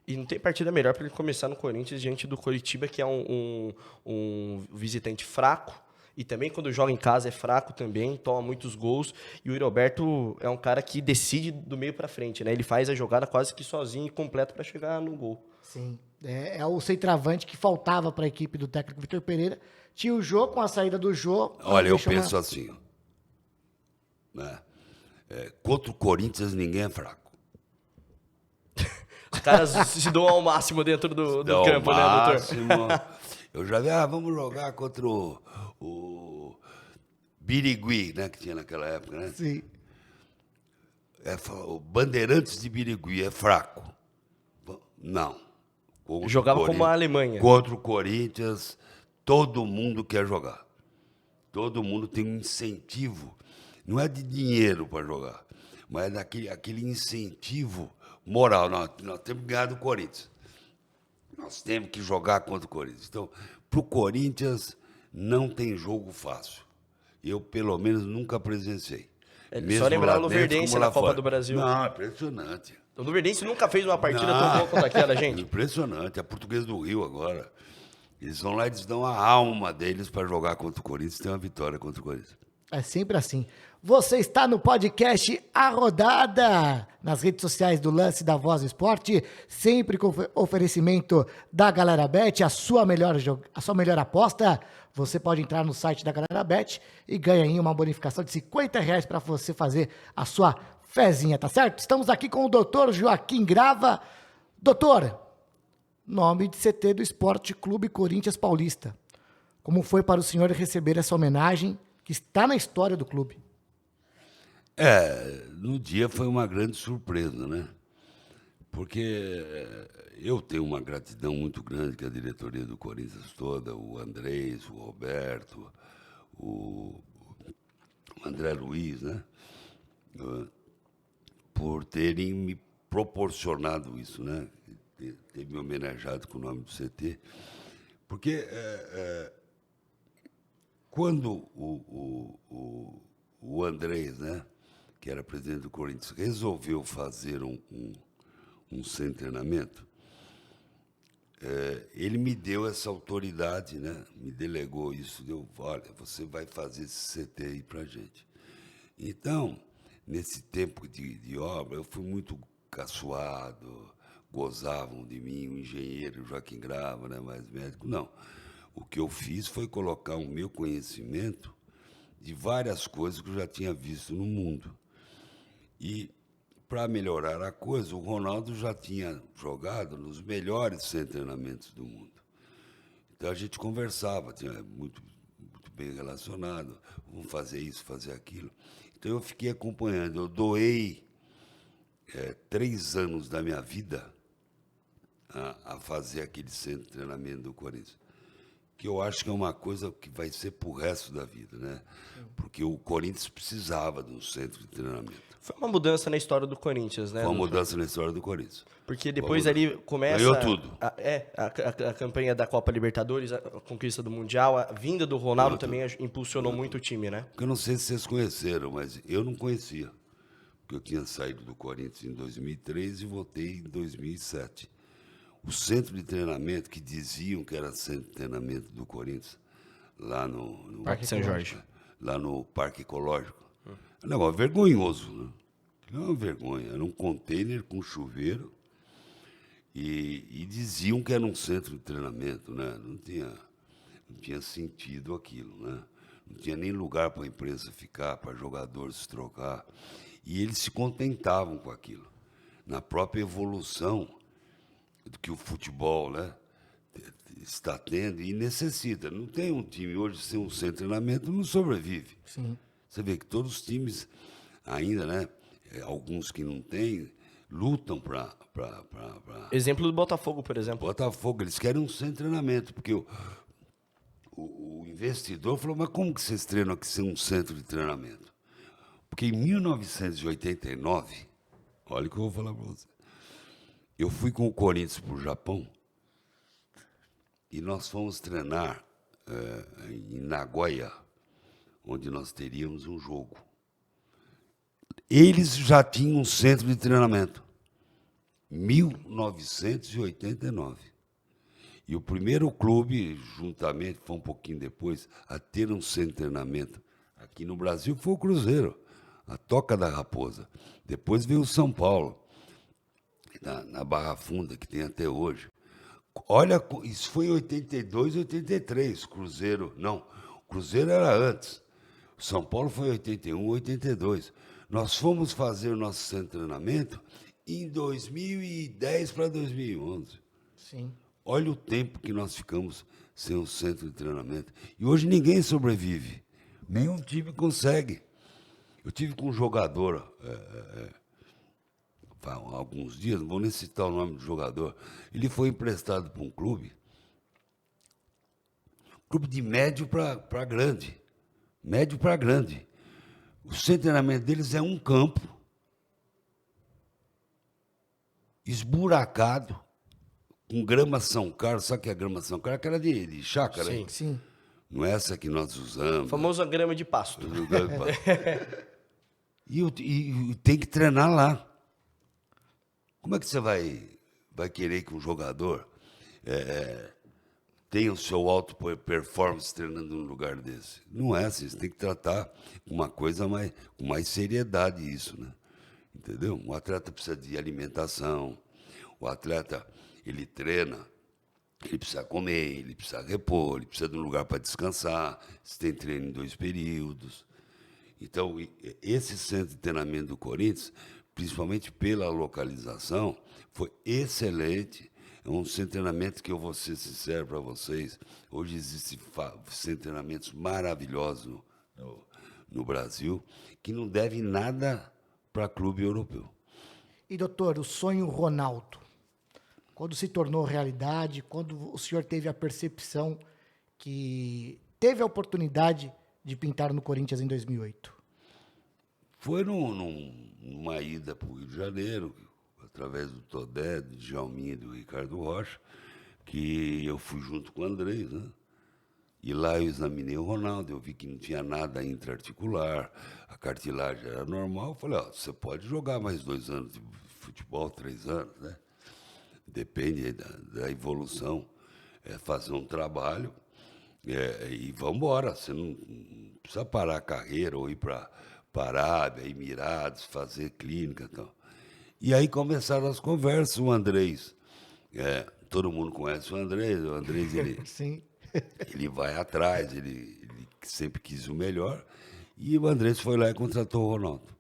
E não tem partida melhor para ele começar no Corinthians diante do Coritiba, que é um visitante fraco. E também quando joga em casa é fraco também, toma muitos gols. E o Yuri Alberto é um cara que decide do meio para frente, né? Ele faz a jogada quase que sozinho e completo para chegar no gol. Sim, é o centroavante que faltava para a equipe do técnico Vitor Pereira. Tinha o Jô, com a saída do Jô... Olha, eu penso assim, ó, né? Contra o Corinthians ninguém é fraco. Os caras se dão ao máximo dentro do campo, né, doutor? Eu já vi, vamos jogar contra o Birigui, né, que tinha naquela época, né? Sim. O Bandeirantes de Birigui é fraco. Não. Jogava como a Alemanha. Contra o Corinthians, todo mundo quer jogar. Todo mundo tem um incentivo. Não é de dinheiro para jogar, mas é aquele incentivo moral. Nós temos que ganhar do Corinthians. Nós temos que jogar contra o Corinthians. Então, para o Corinthians, não tem jogo fácil. Eu, pelo menos, nunca presenciei. Só lembrar o Luverdense na Copa do Brasil. Não, impressionante. O Luverdense nunca fez uma partida tão boa quanto aquela, gente. Impressionante. A Portuguesa do Rio agora. Eles vão lá e eles dão a alma deles para jogar contra o Corinthians e ter uma vitória contra o Corinthians. É sempre assim. Você está no podcast A Rodada, nas redes sociais do Lance da Voz do Esporte, sempre com oferecimento da Galera Bet, a sua melhor aposta. Você pode entrar no site da Galera Bet e ganha aí uma bonificação de R$50 para você fazer a sua fezinha, tá certo? Estamos aqui com o doutor Joaquim Grava. Doutor, nome de CT do Esporte Clube Corinthians Paulista. Como foi para o senhor receber essa homenagem que está na história do clube? No dia foi uma grande surpresa, né? Porque eu tenho uma gratidão muito grande com a diretoria do Corinthians toda, o Andrés, o Roberto, o André Luiz, né? Por terem me proporcionado isso, né? Ter me homenageado com o nome do CT. Porque quando o Andrés, né, que era presidente do Corinthians, resolveu fazer um centenamento, ele me deu essa autoridade, né, me delegou isso, olha, você vai fazer esse CT aí para a gente. Então, nesse tempo de obra, eu fui muito caçoado, gozavam de mim, o engenheiro Joaquim Grava, né, mais médico, não. O que eu fiz foi colocar o meu conhecimento de várias coisas que eu já tinha visto no mundo. E, para melhorar a coisa, o Ronaldo já tinha jogado nos melhores centenamentos do mundo. Então, a gente conversava, tinha muito bem relacionado, vamos fazer isso, fazer aquilo. Então, eu fiquei acompanhando. Eu doei 3 anos da minha vida a fazer aquele centro de treinamento do Corinthians, que eu acho que é uma coisa que vai ser para o resto da vida, né? Porque o Corinthians precisava de um centro de treinamento. Foi uma mudança na história do Corinthians, né? Foi uma mudança na história do Corinthians. Porque depois ali começa... Ganhou tudo. A campanha da Copa Libertadores, a conquista do Mundial, a vinda do Ronaldo também impulsionou muito o time, né? Porque eu não sei se vocês conheceram, mas eu não conhecia. Porque eu tinha saído do Corinthians em 2003 e voltei em 2007. O centro de treinamento, que diziam que era centro de treinamento do Corinthians, lá no Parque São Jorge. Lá no Parque Ecológico. É um negócio vergonhoso, né? É uma vergonha. Era um container com chuveiro e diziam que era um centro de treinamento, né? Não tinha sentido aquilo, né? Não tinha nem lugar para a imprensa ficar, para jogadores se trocar. E eles se contentavam com aquilo. Na própria evolução que o futebol, né, está tendo e necessita. Não tem um time hoje sem um centro de treinamento, não sobrevive. Sim. Você vê que todos os times ainda, né, alguns que não têm, lutam para... Exemplo do Botafogo, por exemplo. Botafogo, eles querem um centro de treinamento, porque o investidor falou, mas como que vocês treinam aqui sem um centro de treinamento? Porque em 1989, olha o que eu vou falar para você, eu fui com o Corinthians para o Japão e nós fomos treinar em Nagoya, onde nós teríamos um jogo. Eles já tinham um centro de treinamento. 1989. E o primeiro clube, juntamente, foi um pouquinho depois, a ter um centro de treinamento aqui no Brasil foi o Cruzeiro, a Toca da Raposa. Depois veio o São Paulo, na Barra Funda, que tem até hoje. Olha, isso foi em 82, 83, Cruzeiro. Não, o Cruzeiro era antes. O São Paulo foi em 81, 82. Nós fomos fazer o nosso centro de treinamento em 2010 para 2011. Sim. Olha o tempo que nós ficamos sem um centro de treinamento. E hoje ninguém sobrevive. Nenhum time consegue. Eu tive com um jogador, há alguns dias, não vou nem citar o nome do jogador. Ele foi emprestado para um clube de médio para grande. Médio para grande. O centro de treinamento deles é um campo esburacado, com grama São Carlos. Sabe o que é grama São Carlos? Aquela de chácara. Sim. Hein? Sim. Não é essa que nós usamos. Famosa grama de pasto. E tem que treinar lá. Como é que você vai querer que um jogador tenha o seu alto performance treinando num lugar desse? Não é assim. Você tem que tratar com uma coisa com mais seriedade isso, né? Entendeu? O atleta precisa de alimentação. O atleta, ele treina. Ele precisa comer, ele precisa repor, ele precisa de um lugar para descansar. Você tem treino em 2 períodos. Então, esse centro de treinamento do Corinthians, principalmente pela localização, foi excelente. É um centro de treinamento que eu vou ser sincero para vocês. Hoje existem centros de treinamentos maravilhosos no Brasil, que não devem nada para clube europeu. E, doutor, o sonho Ronaldo, quando se tornou realidade, quando o senhor teve a percepção que teve a oportunidade de pintar no Corinthians em 2008? Foi numa ida para o Rio de Janeiro, através do Todé, do Djalminha e do Ricardo Rocha, que eu fui junto com o Andrés, né? E lá eu examinei o Ronaldo, eu vi que não tinha nada intraarticular, a cartilagem era normal. Eu falei, ó, você pode jogar mais 2 anos de futebol, 3 anos, né? Depende da evolução, fazer um trabalho e vamos embora. Você não precisa parar a carreira ou ir para Arábia, Emirados, fazer clínica e tal. E aí começaram as conversas. O Andrés, todo mundo conhece o Andrés ele, Sim. ele vai atrás, ele sempre quis o melhor, e o Andrés foi lá e contratou o Ronaldo.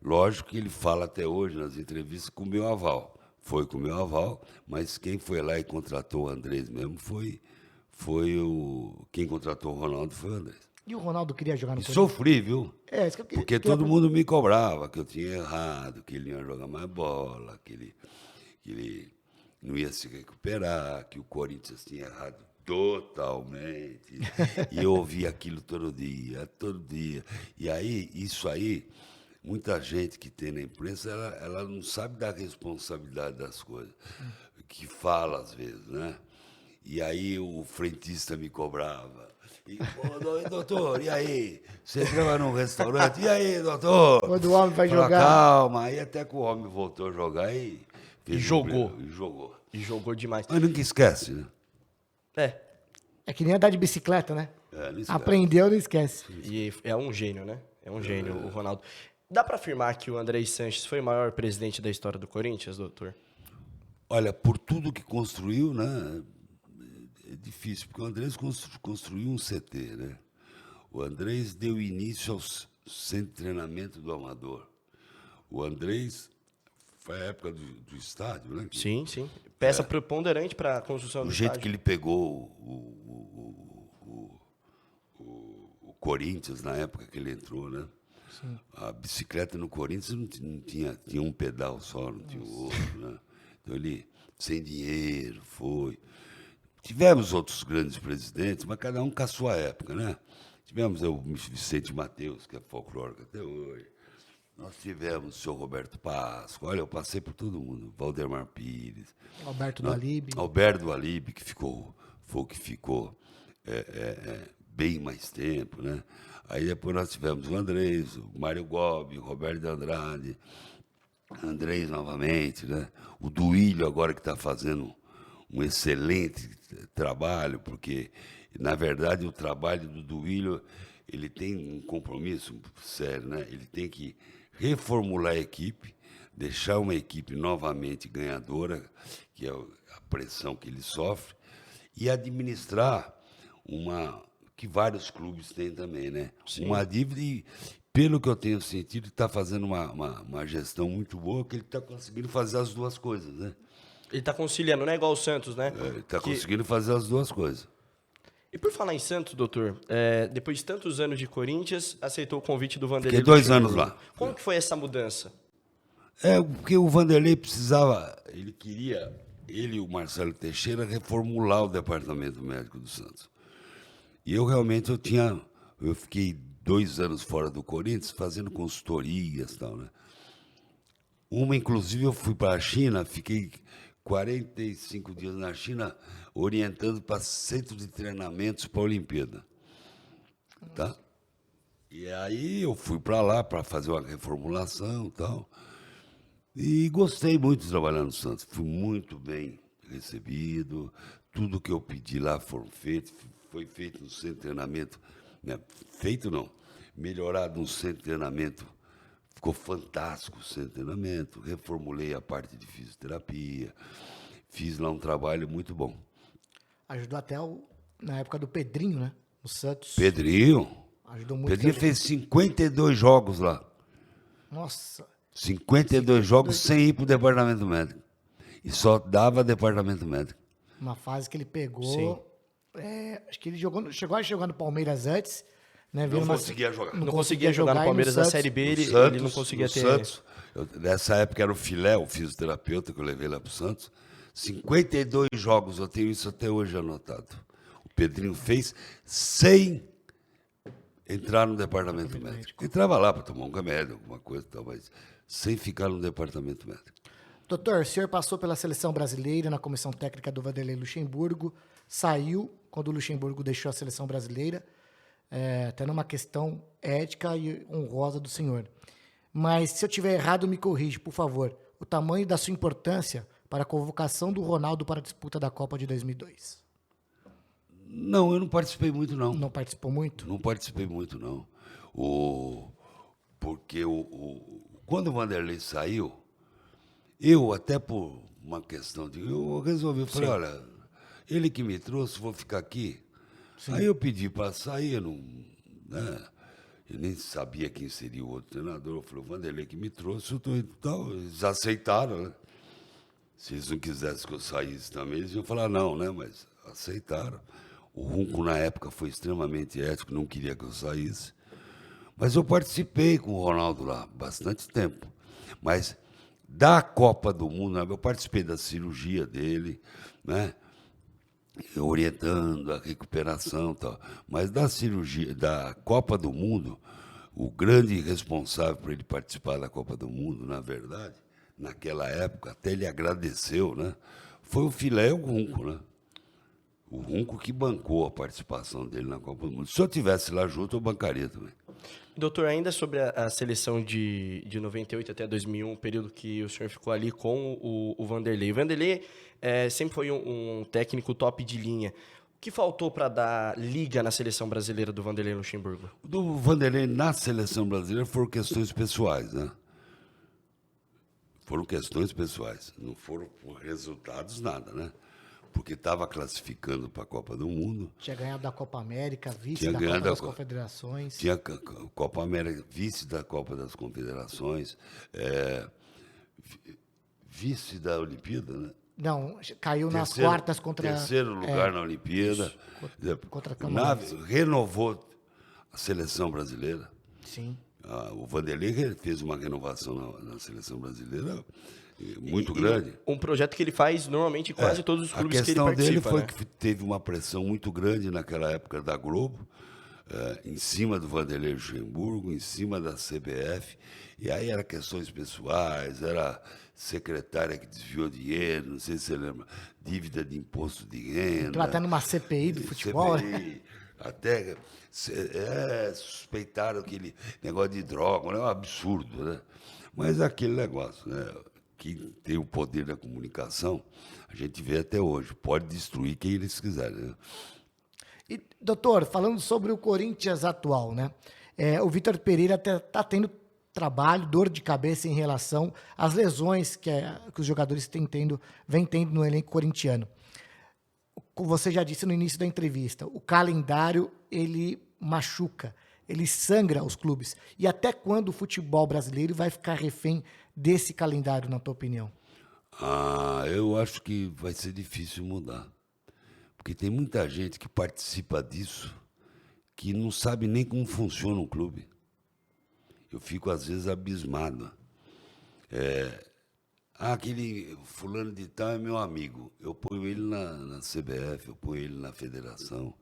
Lógico que ele fala até hoje nas entrevistas com o meu aval. Foi com o meu aval, mas quem foi lá e contratou o Andrés mesmo quem contratou o Ronaldo foi o Andrés. E o Ronaldo queria jogar no E Corinthians? sofri, viu? Isso que eu Porque todo mundo me cobrava que eu tinha errado, que ele não ia jogar mais bola, que ele não ia se recuperar, que o Corinthians tinha errado totalmente. E eu ouvia aquilo todo dia. E aí, isso aí, muita gente que tem na imprensa, ela não sabe da responsabilidade das coisas, que fala às vezes, né? E aí o frentista me cobrava. E, doutor, e aí? Você entrava num restaurante, e aí, doutor? Quando o homem vai Fala, jogar. calma, aí até que o homem voltou a jogar e jogou. Jogou. E jogou demais. Mas nunca esquece, né? É que nem andar de bicicleta, né? Não esquece. Aprendeu, não esquece. E é um gênio, né? É um gênio, o Ronaldo. Dá para afirmar que o Andrés Sanches foi o maior presidente da história do Corinthians, doutor? Olha, por tudo que construiu, né? É difícil, porque o Andrés construiu um CT, né? O Andrés deu início ao centro de treinamento do Amador. O Andrés foi a época do estádio, né? Sim. Peça preponderante para a construção do O jeito estádio. que ele pegou o Corinthians na época que ele entrou, né? Sim. A bicicleta no Corinthians não tinha um pedal só, não tinha o outro, né? Então ele, sem dinheiro, foi. Tivemos outros grandes presidentes, mas cada um com a sua época, né? Tivemos o Vicente Mateus, que é folclórico até hoje. Nós tivemos o senhor Roberto Pasco. Olha, eu passei por todo mundo. Valdemar Pires. Alberto do Alibe. Alberto do Alibe, que foi o que ficou bem mais tempo, né? Aí depois nós tivemos o Andrés, o Mário Gobi, o Roberto de Andrade, Andrés novamente, né? O Duílio agora que está fazendo um excelente trabalho, porque, na verdade, o trabalho do Duílio, ele tem um compromisso sério, né? Ele tem que reformular a equipe, deixar uma equipe novamente ganhadora, que é a pressão que ele sofre, e administrar que vários clubes têm também, né? Sim. Uma dívida e, pelo que eu tenho sentido, está fazendo uma gestão muito boa, que ele está conseguindo fazer as duas coisas, né? Ele está conciliando, não é igual o Santos, né? Ele está conseguindo fazer as duas coisas. E por falar em Santos, doutor, depois de tantos anos de Corinthians, aceitou o convite do Vanderlei. Fiquei 2 anos lá. Como que foi essa mudança? Porque o Vanderlei precisava, ele e o Marcelo Teixeira, reformular o departamento médico do Santos. E eu realmente eu fiquei 2 anos fora do Corinthians, fazendo consultorias e tal, né? Inclusive, eu fui para a China, fiquei 45 dias na China, orientando para centro de treinamentos para a Olimpíada. Tá? E aí eu fui para lá para fazer uma reformulação e tal. E gostei muito de trabalhar no Santos. Fui muito bem recebido. Tudo que eu pedi lá foi feito no centro de treinamento. Né? Feito não, melhorado no centro de treinamento. Ficou fantástico o centro de treinamento. Reformulei a parte de fisioterapia. Fiz lá um trabalho muito bom. Ajudou até na época do Pedrinho, né? O Santos. Pedrinho. Ajudou muito. Pedrinho fez 52 jogos lá. Nossa. 52 jogos sem ir para o departamento médico. E só dava departamento médico. Uma fase que ele pegou. Acho que ele chegou a jogar no Palmeiras antes. Né? Não conseguia jogar. Não conseguia jogar no Palmeiras na Série B, ele não conseguia ter. Santos, nessa época era o Filé, o fisioterapeuta que eu levei lá para o Santos. 52 jogos, eu tenho isso até hoje anotado. O Pedrinho fez sem entrar no departamento médico. Entrava lá para tomar um remédio, alguma coisa e tal, mas sem ficar no departamento médico. Doutor, o senhor passou pela seleção brasileira na comissão técnica do Vanderlei Luxemburgo, saiu quando o Luxemburgo deixou a seleção brasileira, até numa questão ética e honrosa do senhor. Mas, se eu tiver errado, me corrige, por favor. O tamanho da sua importância para a convocação do Ronaldo para a disputa da Copa de 2002. Não, eu não participei muito, não. Não participou muito? Não participei muito, não. Porque quando o Vanderlei saiu, eu, até por uma questão eu resolvi, eu falei, olha, ele que me trouxe, vou ficar aqui. Sim. Aí eu pedi para sair, eu nem sabia quem seria o outro treinador. Eu falei, o Vanderlei que me trouxe, eu tô indo tal. Eles aceitaram, né? Se eles não quisessem que eu saísse também, eles iam falar não, né? Mas aceitaram. O Runco, na época, foi extremamente ético, não queria que eu saísse. Mas eu participei com o Ronaldo lá, bastante tempo. Mas da Copa do Mundo, eu participei da cirurgia dele, né? Orientando a recuperação e tal. Mas da cirurgia, da Copa do Mundo, o grande responsável por ele participar da Copa do Mundo, na verdade, naquela época, até ele agradeceu, né? Foi o Filé e o Runco, né? O Runco que bancou a participação dele na Copa do Mundo. Se eu estivesse lá junto, eu bancaria também. Doutor, ainda sobre a seleção de 98 até 2001, período que o senhor ficou ali com o Vanderlei. O Vanderlei sempre foi um técnico top de linha. O que faltou para dar liga na seleção brasileira do Vanderlei Luxemburgo? Do Vanderlei na seleção brasileira foram questões pessoais, né? Foram questões pessoais. Não foram por resultados, nada, né? Porque estava classificando para a Copa do Mundo. Tinha ganhado da Copa América, vice da Copa das Confederações. Tinha Copa América, vice da Copa das Confederações, vice da Olimpíada, né? Não, caiu nas quartas contra... Terceiro lugar na Olimpíada. Contra a Camarões. Renovou a seleção brasileira. Sim. O Vanderlei fez uma renovação na seleção brasileira muito grande. Um projeto que ele faz normalmente em quase todos os clubes que ele participa. A questão dele foi que teve uma pressão muito grande naquela época da Globo, em cima do Vanderlei Luxemburgo, em cima da CBF, e aí eram questões pessoais, era secretária que desviou dinheiro, não sei se você lembra, dívida de imposto de renda. Entrou até numa CPI do futebol. CPI, até suspeitaram aquele negócio de droga, é um absurdo, né? Mas aquele negócio, né? Quem tem o poder da comunicação, a gente vê até hoje, pode destruir quem eles quiserem, né? E, doutor, falando sobre o Corinthians atual, né? O Vitor Pereira está tendo trabalho, dor de cabeça em relação às lesões que os jogadores vêm tendo no elenco corintiano. Como você já disse no início da entrevista, o calendário, ele machuca, ele sangra os clubes. E até quando o futebol brasileiro vai ficar refém desse calendário, na tua opinião? Eu acho que vai ser difícil mudar. Porque tem muita gente que participa disso que não sabe nem como funciona um clube. Eu fico, às vezes, abismado. Aquele fulano de tal é meu amigo. Eu ponho ele na CBF, eu ponho ele na federação.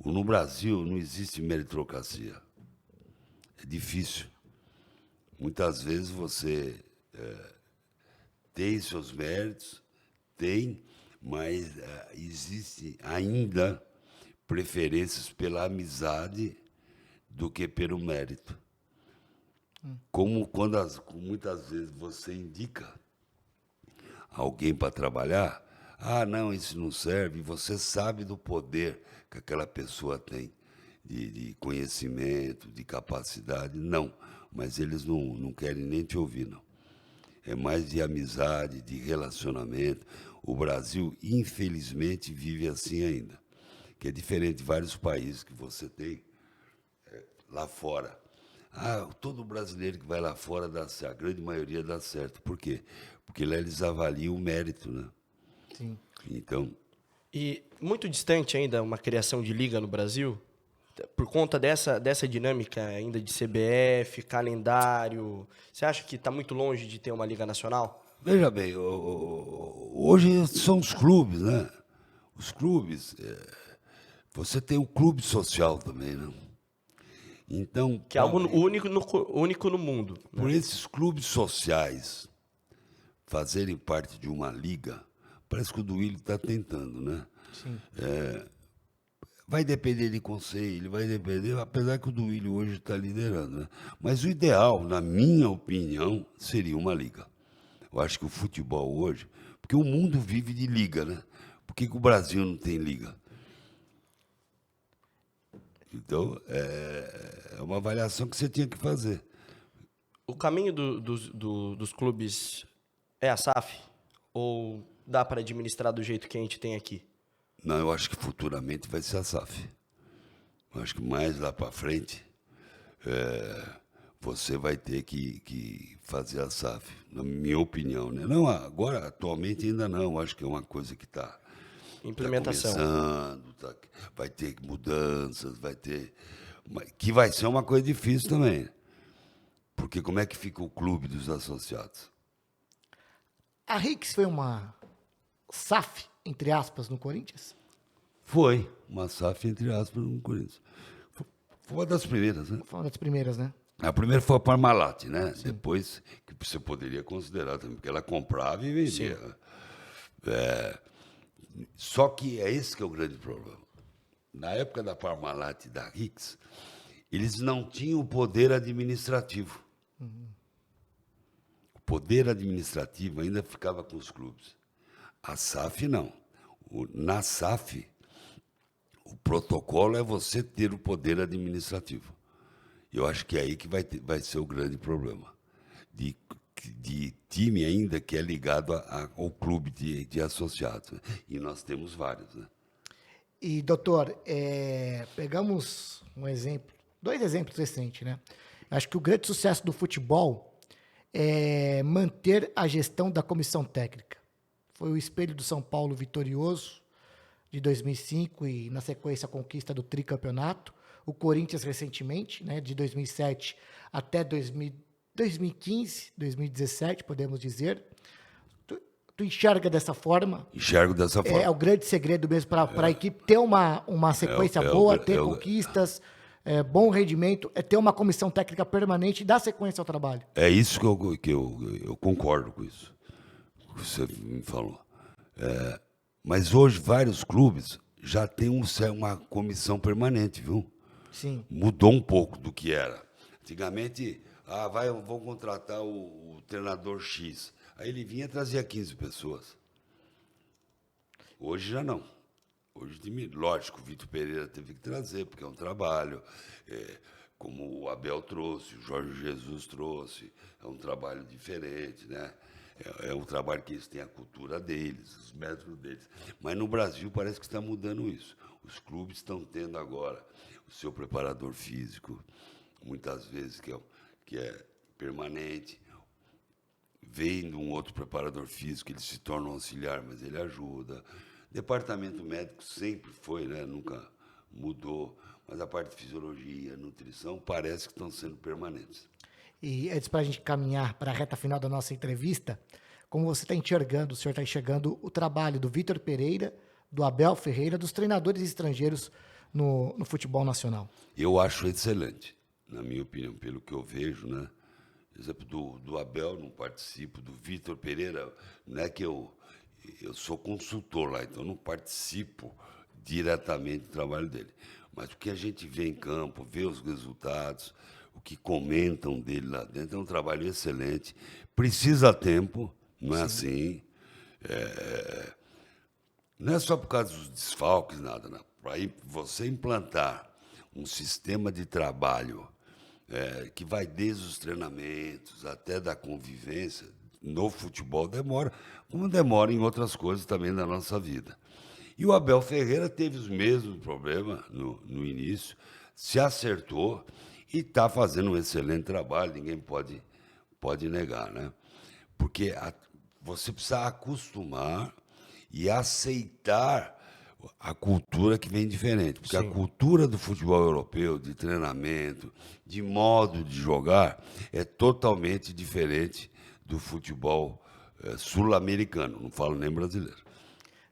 No Brasil não existe meritocracia. É difícil. Muitas vezes você tem seus méritos, mas existe ainda preferências pela amizade do que pelo mérito. Como quando muitas vezes você indica alguém para trabalhar, não, isso não serve, você sabe do poder que aquela pessoa tem, de conhecimento, de capacidade, não, mas eles não querem nem te ouvir, não. É mais de amizade, de relacionamento. O Brasil, infelizmente, vive assim ainda, que é diferente de vários países que você tem lá fora. Todo brasileiro que vai lá fora dá certo, a grande maioria dá certo. Por quê? Porque lá eles avaliam o mérito, né? Sim. Então... E muito distante ainda uma criação de liga no Brasil, por conta dessa dinâmica ainda de CBF, calendário. Você acha que está muito longe de ter uma liga nacional? Veja bem, hoje são os clubes, né? Os clubes, você tem o clube social também, né? Então, que é algo único no mundo. Por esses clubes sociais fazerem parte de uma liga, parece que o Duílio está tentando, né? Sim. Vai depender de conselho, vai depender, apesar que o Duílio hoje está liderando, né? Mas o ideal, na minha opinião, seria uma liga. Eu acho que o futebol hoje, porque o mundo vive de liga, né? Por que o Brasil não tem liga? Então, é uma avaliação que você tinha que fazer. O caminho dos clubes é a SAF? Ou dá para administrar do jeito que a gente tem aqui? Não, eu acho que futuramente vai ser a SAF. Eu acho que mais lá para frente, você vai ter que fazer a SAF, na minha opinião, né? Não, agora, atualmente ainda não. Eu acho que é uma coisa que está... Implementação. Começando, vai ter mudanças, que vai ser uma coisa difícil também. Porque como é que fica o clube dos associados? A Rix foi uma SAF, entre aspas, no Corinthians? Foi uma SAF, entre aspas, no Corinthians. Foi uma das primeiras, né? Foi uma das primeiras, né? A primeira foi a Parmalat, né? Sim. Depois, que você poderia considerar também, porque ela comprava e vendia. Só que é esse que é o grande problema. Na época da Parmalat e da Rix, eles não tinham o poder administrativo. O poder administrativo ainda ficava com os clubes. A SAF, não. Na SAF, o protocolo é você ter o poder administrativo. Eu acho que é aí que vai ser o grande problema. De time ainda que é ligado ao clube de associados. E nós temos vários, né? E, doutor, pegamos dois exemplos recentes, né? Acho que o grande sucesso do futebol é manter a gestão da comissão técnica. Foi o espelho do São Paulo vitorioso de 2005 e, na sequência, a conquista do tricampeonato. O Corinthians, recentemente, né, de 2007 até 2015, 2017, podemos dizer. Tu enxerga dessa forma? Enxergo dessa forma. É o grande segredo mesmo para a equipe ter uma sequência boa, ter conquistas, bom rendimento, ter uma comissão técnica permanente e dar sequência ao trabalho. É isso que eu concordo com isso que você me falou. Mas hoje vários clubes já têm uma comissão permanente, viu? Sim. Mudou um pouco do que era. Antigamente, vão contratar o treinador X. Aí ele vinha e trazia 15 pessoas. Hoje já não. Hoje, lógico, o Vitor Pereira teve que trazer, porque é um trabalho, como o Abel trouxe, o Jorge Jesus trouxe, é um trabalho diferente, né? É um trabalho que eles têm a cultura deles, os métodos deles. Mas no Brasil parece que está mudando isso. Os clubes estão tendo agora o seu preparador físico, muitas vezes que é permanente, vem um outro preparador físico, ele se torna um auxiliar, mas ele ajuda. Departamento médico sempre foi, né? Nunca mudou, mas a parte de fisiologia, nutrição, parece que estão sendo permanentes. E antes para a gente caminhar para a reta final da nossa entrevista, como você está enxergando, o senhor está enxergando o trabalho do Vitor Pereira, do Abel Ferreira, dos treinadores estrangeiros no futebol nacional? Eu acho excelente, na minha opinião, pelo que eu vejo, né? Por exemplo, do Abel não participo, do Vitor Pereira, não é que eu sou consultor lá, então não participo diretamente do trabalho dele. Mas o que a gente vê em campo, vê os resultados, o que comentam dele lá dentro, é um trabalho excelente. Precisa tempo, não é assim. Não é só por causa dos desfalques, nada. Não. Para você implantar um sistema de trabalho que vai desde os treinamentos até da convivência, no futebol demora, como demora em outras coisas também da nossa vida. E o Abel Ferreira teve os mesmos problemas no início, se acertou e está fazendo um excelente trabalho, ninguém pode negar, né? Porque você precisa acostumar e aceitar a cultura que vem diferente. Porque Sim. A cultura do futebol europeu, de treinamento, de modo de jogar, é totalmente diferente do futebol sul-americano, não falo nem brasileiro.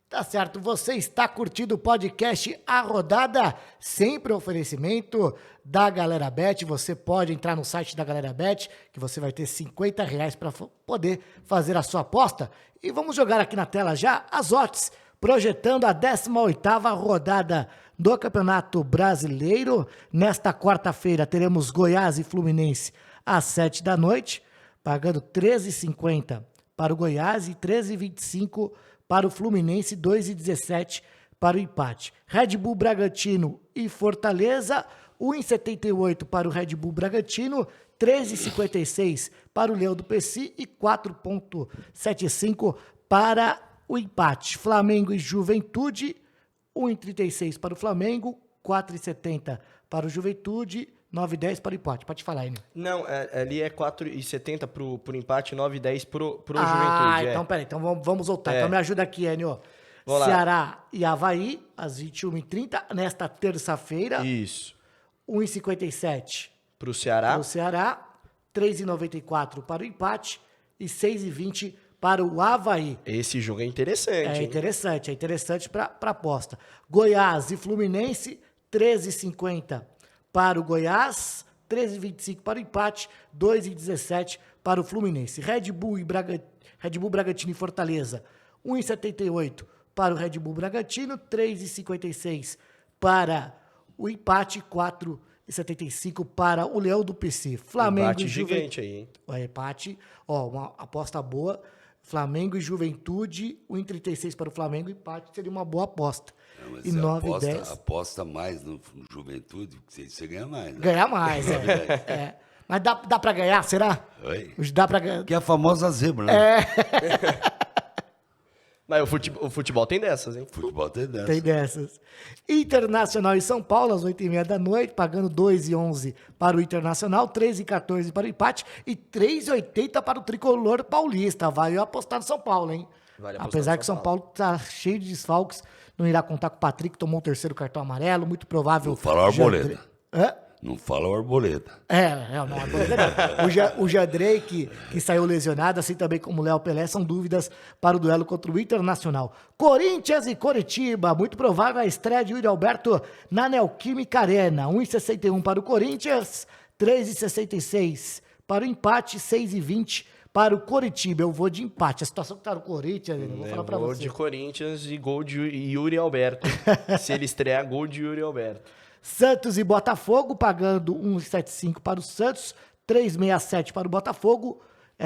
Tá certo, você está curtindo o podcast A Rodada, sempre oferecimento da Galera Bet. Você pode entrar no site da Galera Bet, que você vai ter R$50 para poder fazer a sua aposta. E vamos jogar aqui na tela já as odds, projetando a 18ª rodada do Campeonato Brasileiro. Nesta quarta-feira teremos Goiás e Fluminense às 7 da noite, pagando R$13,50 para o Goiás e R$13,25 para o Fluminense, 2,17 para o empate. Red Bull Bragantino e Fortaleza, 1,78 para o Red Bull Bragantino, 3,56 para o Leão do PC e 4,75 para o empate. Flamengo e Juventude, 1,36 para o Flamengo, 4,70 para o Juventude, 9,10 para o empate. Pode falar, Enio. Não, ali é 4,70 pro empate, 9,10 pro Juventude. Então peraí, então vamos voltar. Então me ajuda aqui, Enio. Ceará e Avaí, às 21h30, nesta terça-feira. Isso. 1,57 pro Ceará. 3,94 para o empate e 6,20 para o Avaí. Esse jogo é interessante. É interessante para aposta. Goiás e Fluminense, 13,50 para o Goiás, 13,25 para o empate, 2,17 para o Fluminense. Red Bull Bragantino e Fortaleza, 1,78 para o Red Bull Bragantino, 3,56 para o empate, 4,75 para o Leão do PC. Flamengo empate e gigante aí, hein? O empate, uma aposta boa. Flamengo e Juventude, 1,36 para o Flamengo, empate seria uma boa aposta. Não, e 9,10. Aposta mais no Juventude, porque você ganha mais. Né? Ganhar mais, Mas dá pra ganhar, será? Oi? Dá pra ganhar. Que é a famosa zebra, né? Mas o futebol tem dessas, hein? O futebol tem dessas. Tem dessas. Internacional e São Paulo, às 8h30 da noite, pagando 2,11 para o Internacional, 3,14 para o empate e 3,80 para o Tricolor Paulista. Vai apostar no São Paulo, hein? Vale Apesar que São Paulo tá cheio de desfalques, não irá contar com o Patrick, tomou o 3º cartão amarelo, muito provável. Não fala o Arboleda. Hã? Não fala o Arboleda. Não, Arboleda não. O Jandrei, que saiu lesionado, assim também como o Léo Pelé, são dúvidas para o duelo contra o Internacional. Corinthians e Coritiba, muito provável a estreia de Yuri Alberto na Neoquímica Arena. 1,61 para o Corinthians, 3,66 para o empate, 6,20 para o Coritiba. Eu vou de empate. A situação que tá no Corinthians, eu vou falar para você. Gol de Corinthians e gol de Yuri Alberto. Se ele estrear, gol de Yuri Alberto. Santos e Botafogo, pagando 1,75 para o Santos, 3,67 para o Botafogo,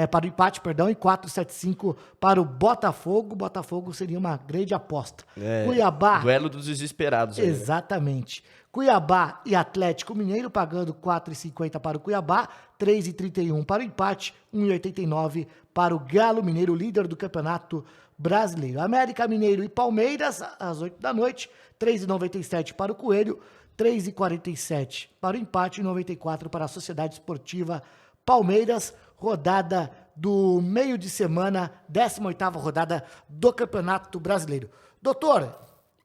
para o empate, perdão, e 4,75 para o Botafogo. Botafogo seria uma grande aposta. Cuiabá. Duelo dos desesperados. Aí, exatamente. Né? Cuiabá e Atlético Mineiro pagando 4,50 para o Cuiabá, 3,31 para o empate, 1,89 para o Galo Mineiro, líder do Campeonato Brasileiro. América Mineiro e Palmeiras, às 8 da noite, 3,97 para o Coelho, 3,47 para o empate e 94 para a Sociedade Esportiva Palmeiras, rodada do meio de semana, 18ª rodada do Campeonato Brasileiro. Doutor,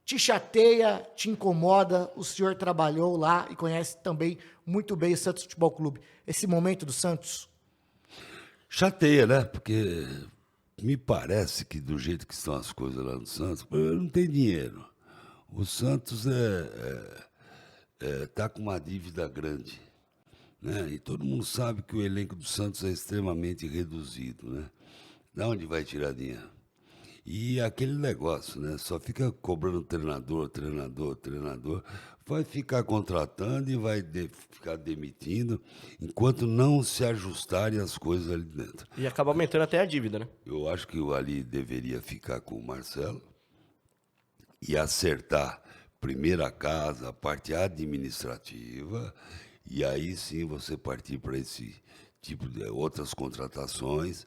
te chateia, te incomoda, o senhor trabalhou lá e conhece também muito bem o Santos Futebol Clube. Esse momento do Santos? Chateia, né? Porque me parece que do jeito que estão as coisas lá no Santos, não tem dinheiro. O Santos tá com uma dívida grande, né? E todo mundo sabe que o elenco do Santos é extremamente reduzido, né? Da onde vai tirar dinheiro? E aquele negócio, né? Só fica cobrando treinador, vai ficar contratando e vai ficar demitindo enquanto não se ajustarem as coisas ali dentro. E acaba aumentando até a dívida, né? Eu acho que o Ali deveria ficar com o Marcelo e acertar primeiro a casa, a parte administrativa, e aí sim você partir para esse tipo de outras contratações,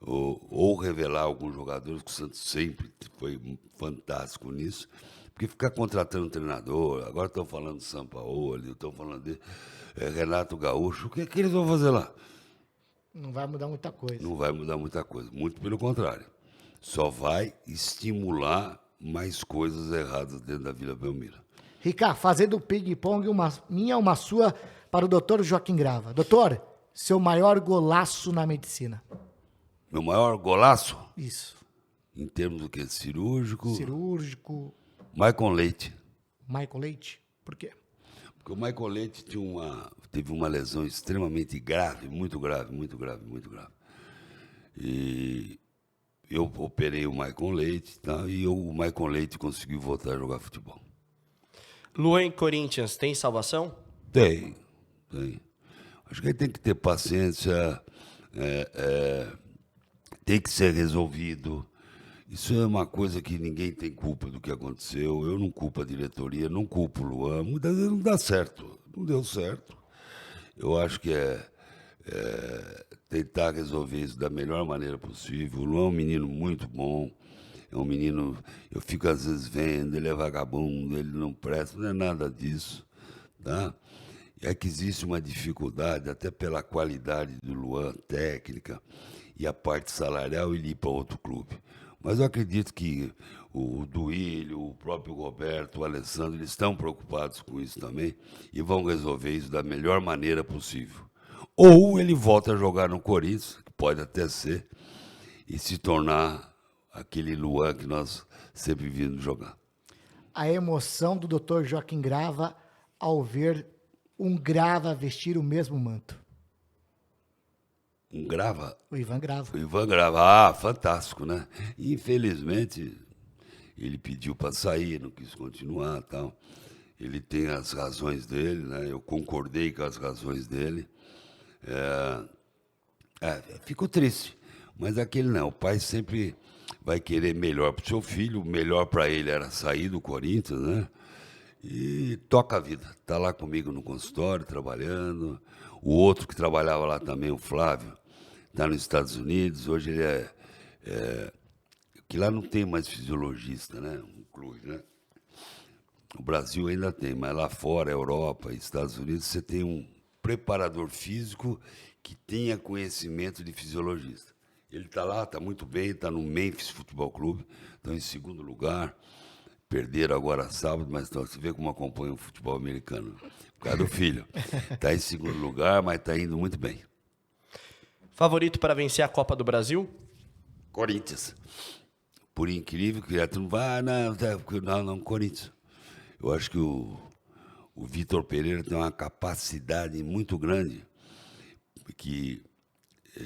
ou revelar alguns jogadores, que o Santos sempre foi fantástico nisso, porque ficar contratando treinador, agora estão falando de Sampaoli, estão falando de Renato Gaúcho, o que é que eles vão fazer lá? Não vai mudar muita coisa. Não vai mudar muita coisa, muito pelo contrário. Só vai estimular mais coisas erradas dentro da Vila Belmiro. Ricardo, fazendo ping-pong, uma minha, uma sua, para o doutor Joaquim Grava. Doutor, seu maior golaço na medicina? Meu maior golaço? Isso. Em termos do que? Cirúrgico? Cirúrgico. Michael Leite. Michael Leite? Por quê? Porque o Michael Leite teve uma lesão extremamente grave, muito grave. E eu operei o Michael Leite, tá? E o Michael Leite conseguiu voltar a jogar futebol. Luan e Corinthians, tem salvação? Tem. Acho que ele tem que ter paciência, tem que ser resolvido. Isso é uma coisa que ninguém tem culpa do que aconteceu. Eu não culpo a diretoria, não culpo o Luan. Muitas vezes não dá certo, não deu certo. Eu acho que tentar resolver isso da melhor maneira possível. O Luan é um menino muito bom. É um menino, eu fico às vezes vendo, ele é vagabundo, ele não presta, não é nada disso, tá? É que existe uma dificuldade, até pela qualidade do Luan, técnica, e a parte salarial, ele ir para outro clube. Mas eu acredito que o Duílio, o próprio Roberto, o Alessandro, eles estão preocupados com isso também e vão resolver isso da melhor maneira possível. Ou ele volta a jogar no Corinthians, que pode até ser, e se tornar aquele Luan que nós sempre vimos jogar. A emoção do Dr. Joaquim Grava ao ver um Grava vestir o mesmo manto. Um Grava? O Ivan Grava. O Ivan Grava, fantástico, né? Infelizmente, ele pediu para sair, não quis continuar, tal. Ele tem as razões dele, né? Eu concordei com as razões dele. Ficou triste, mas aquele não. O pai sempre vai querer melhor para o seu filho, o melhor para ele era sair do Corinthians, né? E toca a vida. Está lá comigo no consultório, trabalhando. O outro que trabalhava lá também, o Flávio, está nos Estados Unidos. Hoje ele que lá não tem mais fisiologista, né? Um clube, né? O Brasil ainda tem, mas lá fora, Europa e Estados Unidos, você tem um preparador físico que tenha conhecimento de fisiologista. Ele está lá, está muito bem, está no Memphis Futebol Clube, estão em segundo lugar. Perderam agora sábado, mas você vê como acompanha o futebol americano. Por causa do filho. Está em segundo lugar, mas está indo muito bem. Favorito para vencer a Copa do Brasil? Corinthians. Por incrível que tu não vai, não, Corinthians. Eu acho que o Vitor Pereira tem uma capacidade muito grande que,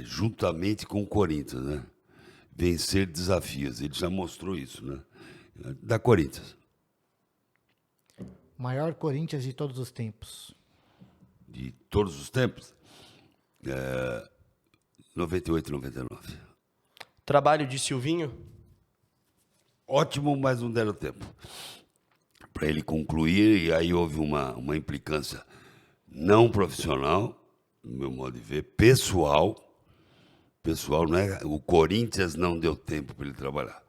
juntamente com o Corinthians, né, vencer desafios. Ele já mostrou isso, né? Da Corinthians. Maior Corinthians de todos os tempos. De todos os tempos? 98, 99. Trabalho de Silvinho? Ótimo, mas não deram tempo para ele concluir, e aí houve uma implicância não profissional, no meu modo de ver, pessoal, não é? O Corinthians não deu tempo para ele trabalhar.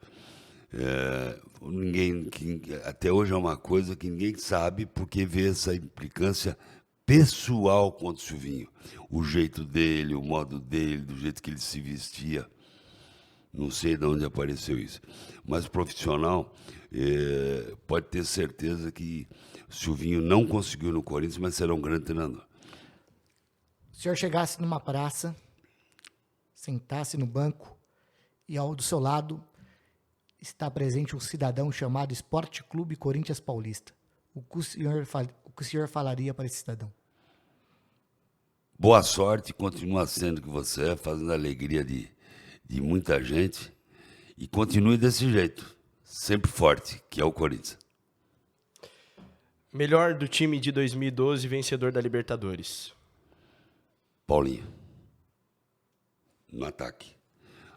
Até hoje é uma coisa que ninguém sabe, porque vê essa implicância pessoal contra o Silvinho. O jeito dele, o modo dele, do jeito que ele se vestia. Não sei de onde apareceu isso. Mas profissional, pode ter certeza que o Silvinho não conseguiu no Corinthians, mas será um grande treinador. Se o senhor chegasse numa praça, sentasse no banco e ao do seu lado está presente um cidadão chamado Esporte Clube Corinthians Paulista, o que o senhor falaria para esse cidadão? Boa sorte, continua sendo o que você é, fazendo a alegria de muita gente, e continue desse jeito, sempre forte, que é o Corinthians. Melhor do time de 2012, vencedor da Libertadores? Paulinho, no ataque.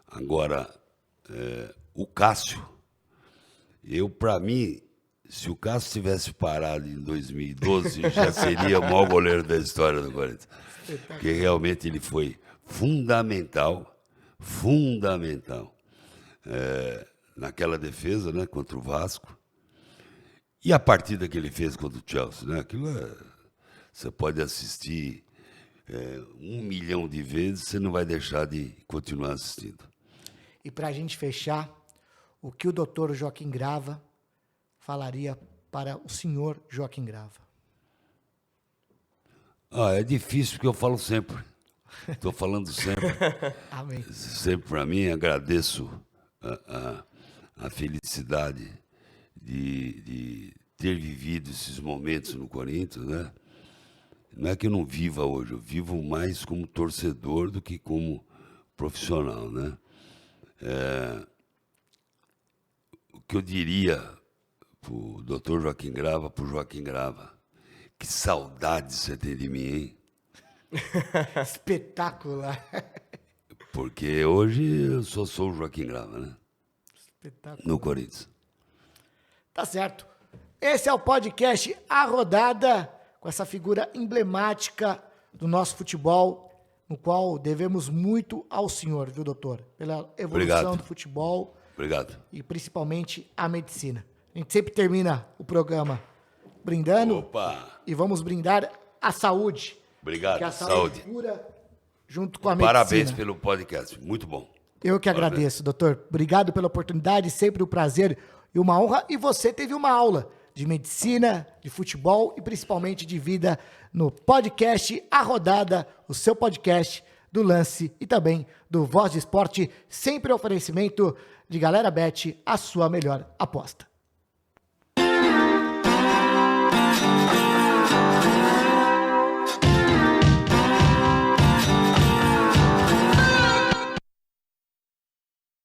Agora, o Cássio, para mim, se o Cássio tivesse parado em 2012, já seria o maior goleiro da história do Corinthians. Porque realmente ele foi fundamental, naquela defesa, né, contra o Vasco. E a partida que ele fez contra o Chelsea, né? Aquilo você pode assistir 1 milhão de vezes, você não vai deixar de continuar assistindo. E para a gente fechar, o que o doutor Joaquim Grava falaria para o senhor Joaquim Grava? É difícil, porque eu falo sempre. Estou falando sempre. Amém. Sempre para mim, agradeço a felicidade de ter vivido esses momentos no Corinthians, né? Não é que eu não viva hoje, eu vivo mais como torcedor do que como profissional, né? O que eu diria para o doutor Joaquim Grava, para o Joaquim Grava, que saudade você tem de mim, hein? Espetacular. Porque hoje eu sou o Joaquim Grava, né? Espetacular. No Corinthians. Tá certo. Esse é o podcast A Rodada, com essa figura emblemática do nosso futebol, no qual devemos muito ao senhor, viu, doutor? Pela evolução Obrigado. do futebol. Obrigado. E principalmente a medicina. A gente sempre termina o programa brindando. Opa! E vamos brindar a saúde. Obrigado, Que a saúde. cura junto com a medicina. Parabéns pelo podcast, muito bom. Eu que agradeço, doutor. Obrigado pela oportunidade, sempre um prazer e uma honra. E você teve uma aula de medicina, de futebol e principalmente de vida no podcast A Rodada, o seu podcast do Lance e também do Voz de Esporte, sempre oferecimento de Galera Bet, a sua melhor aposta.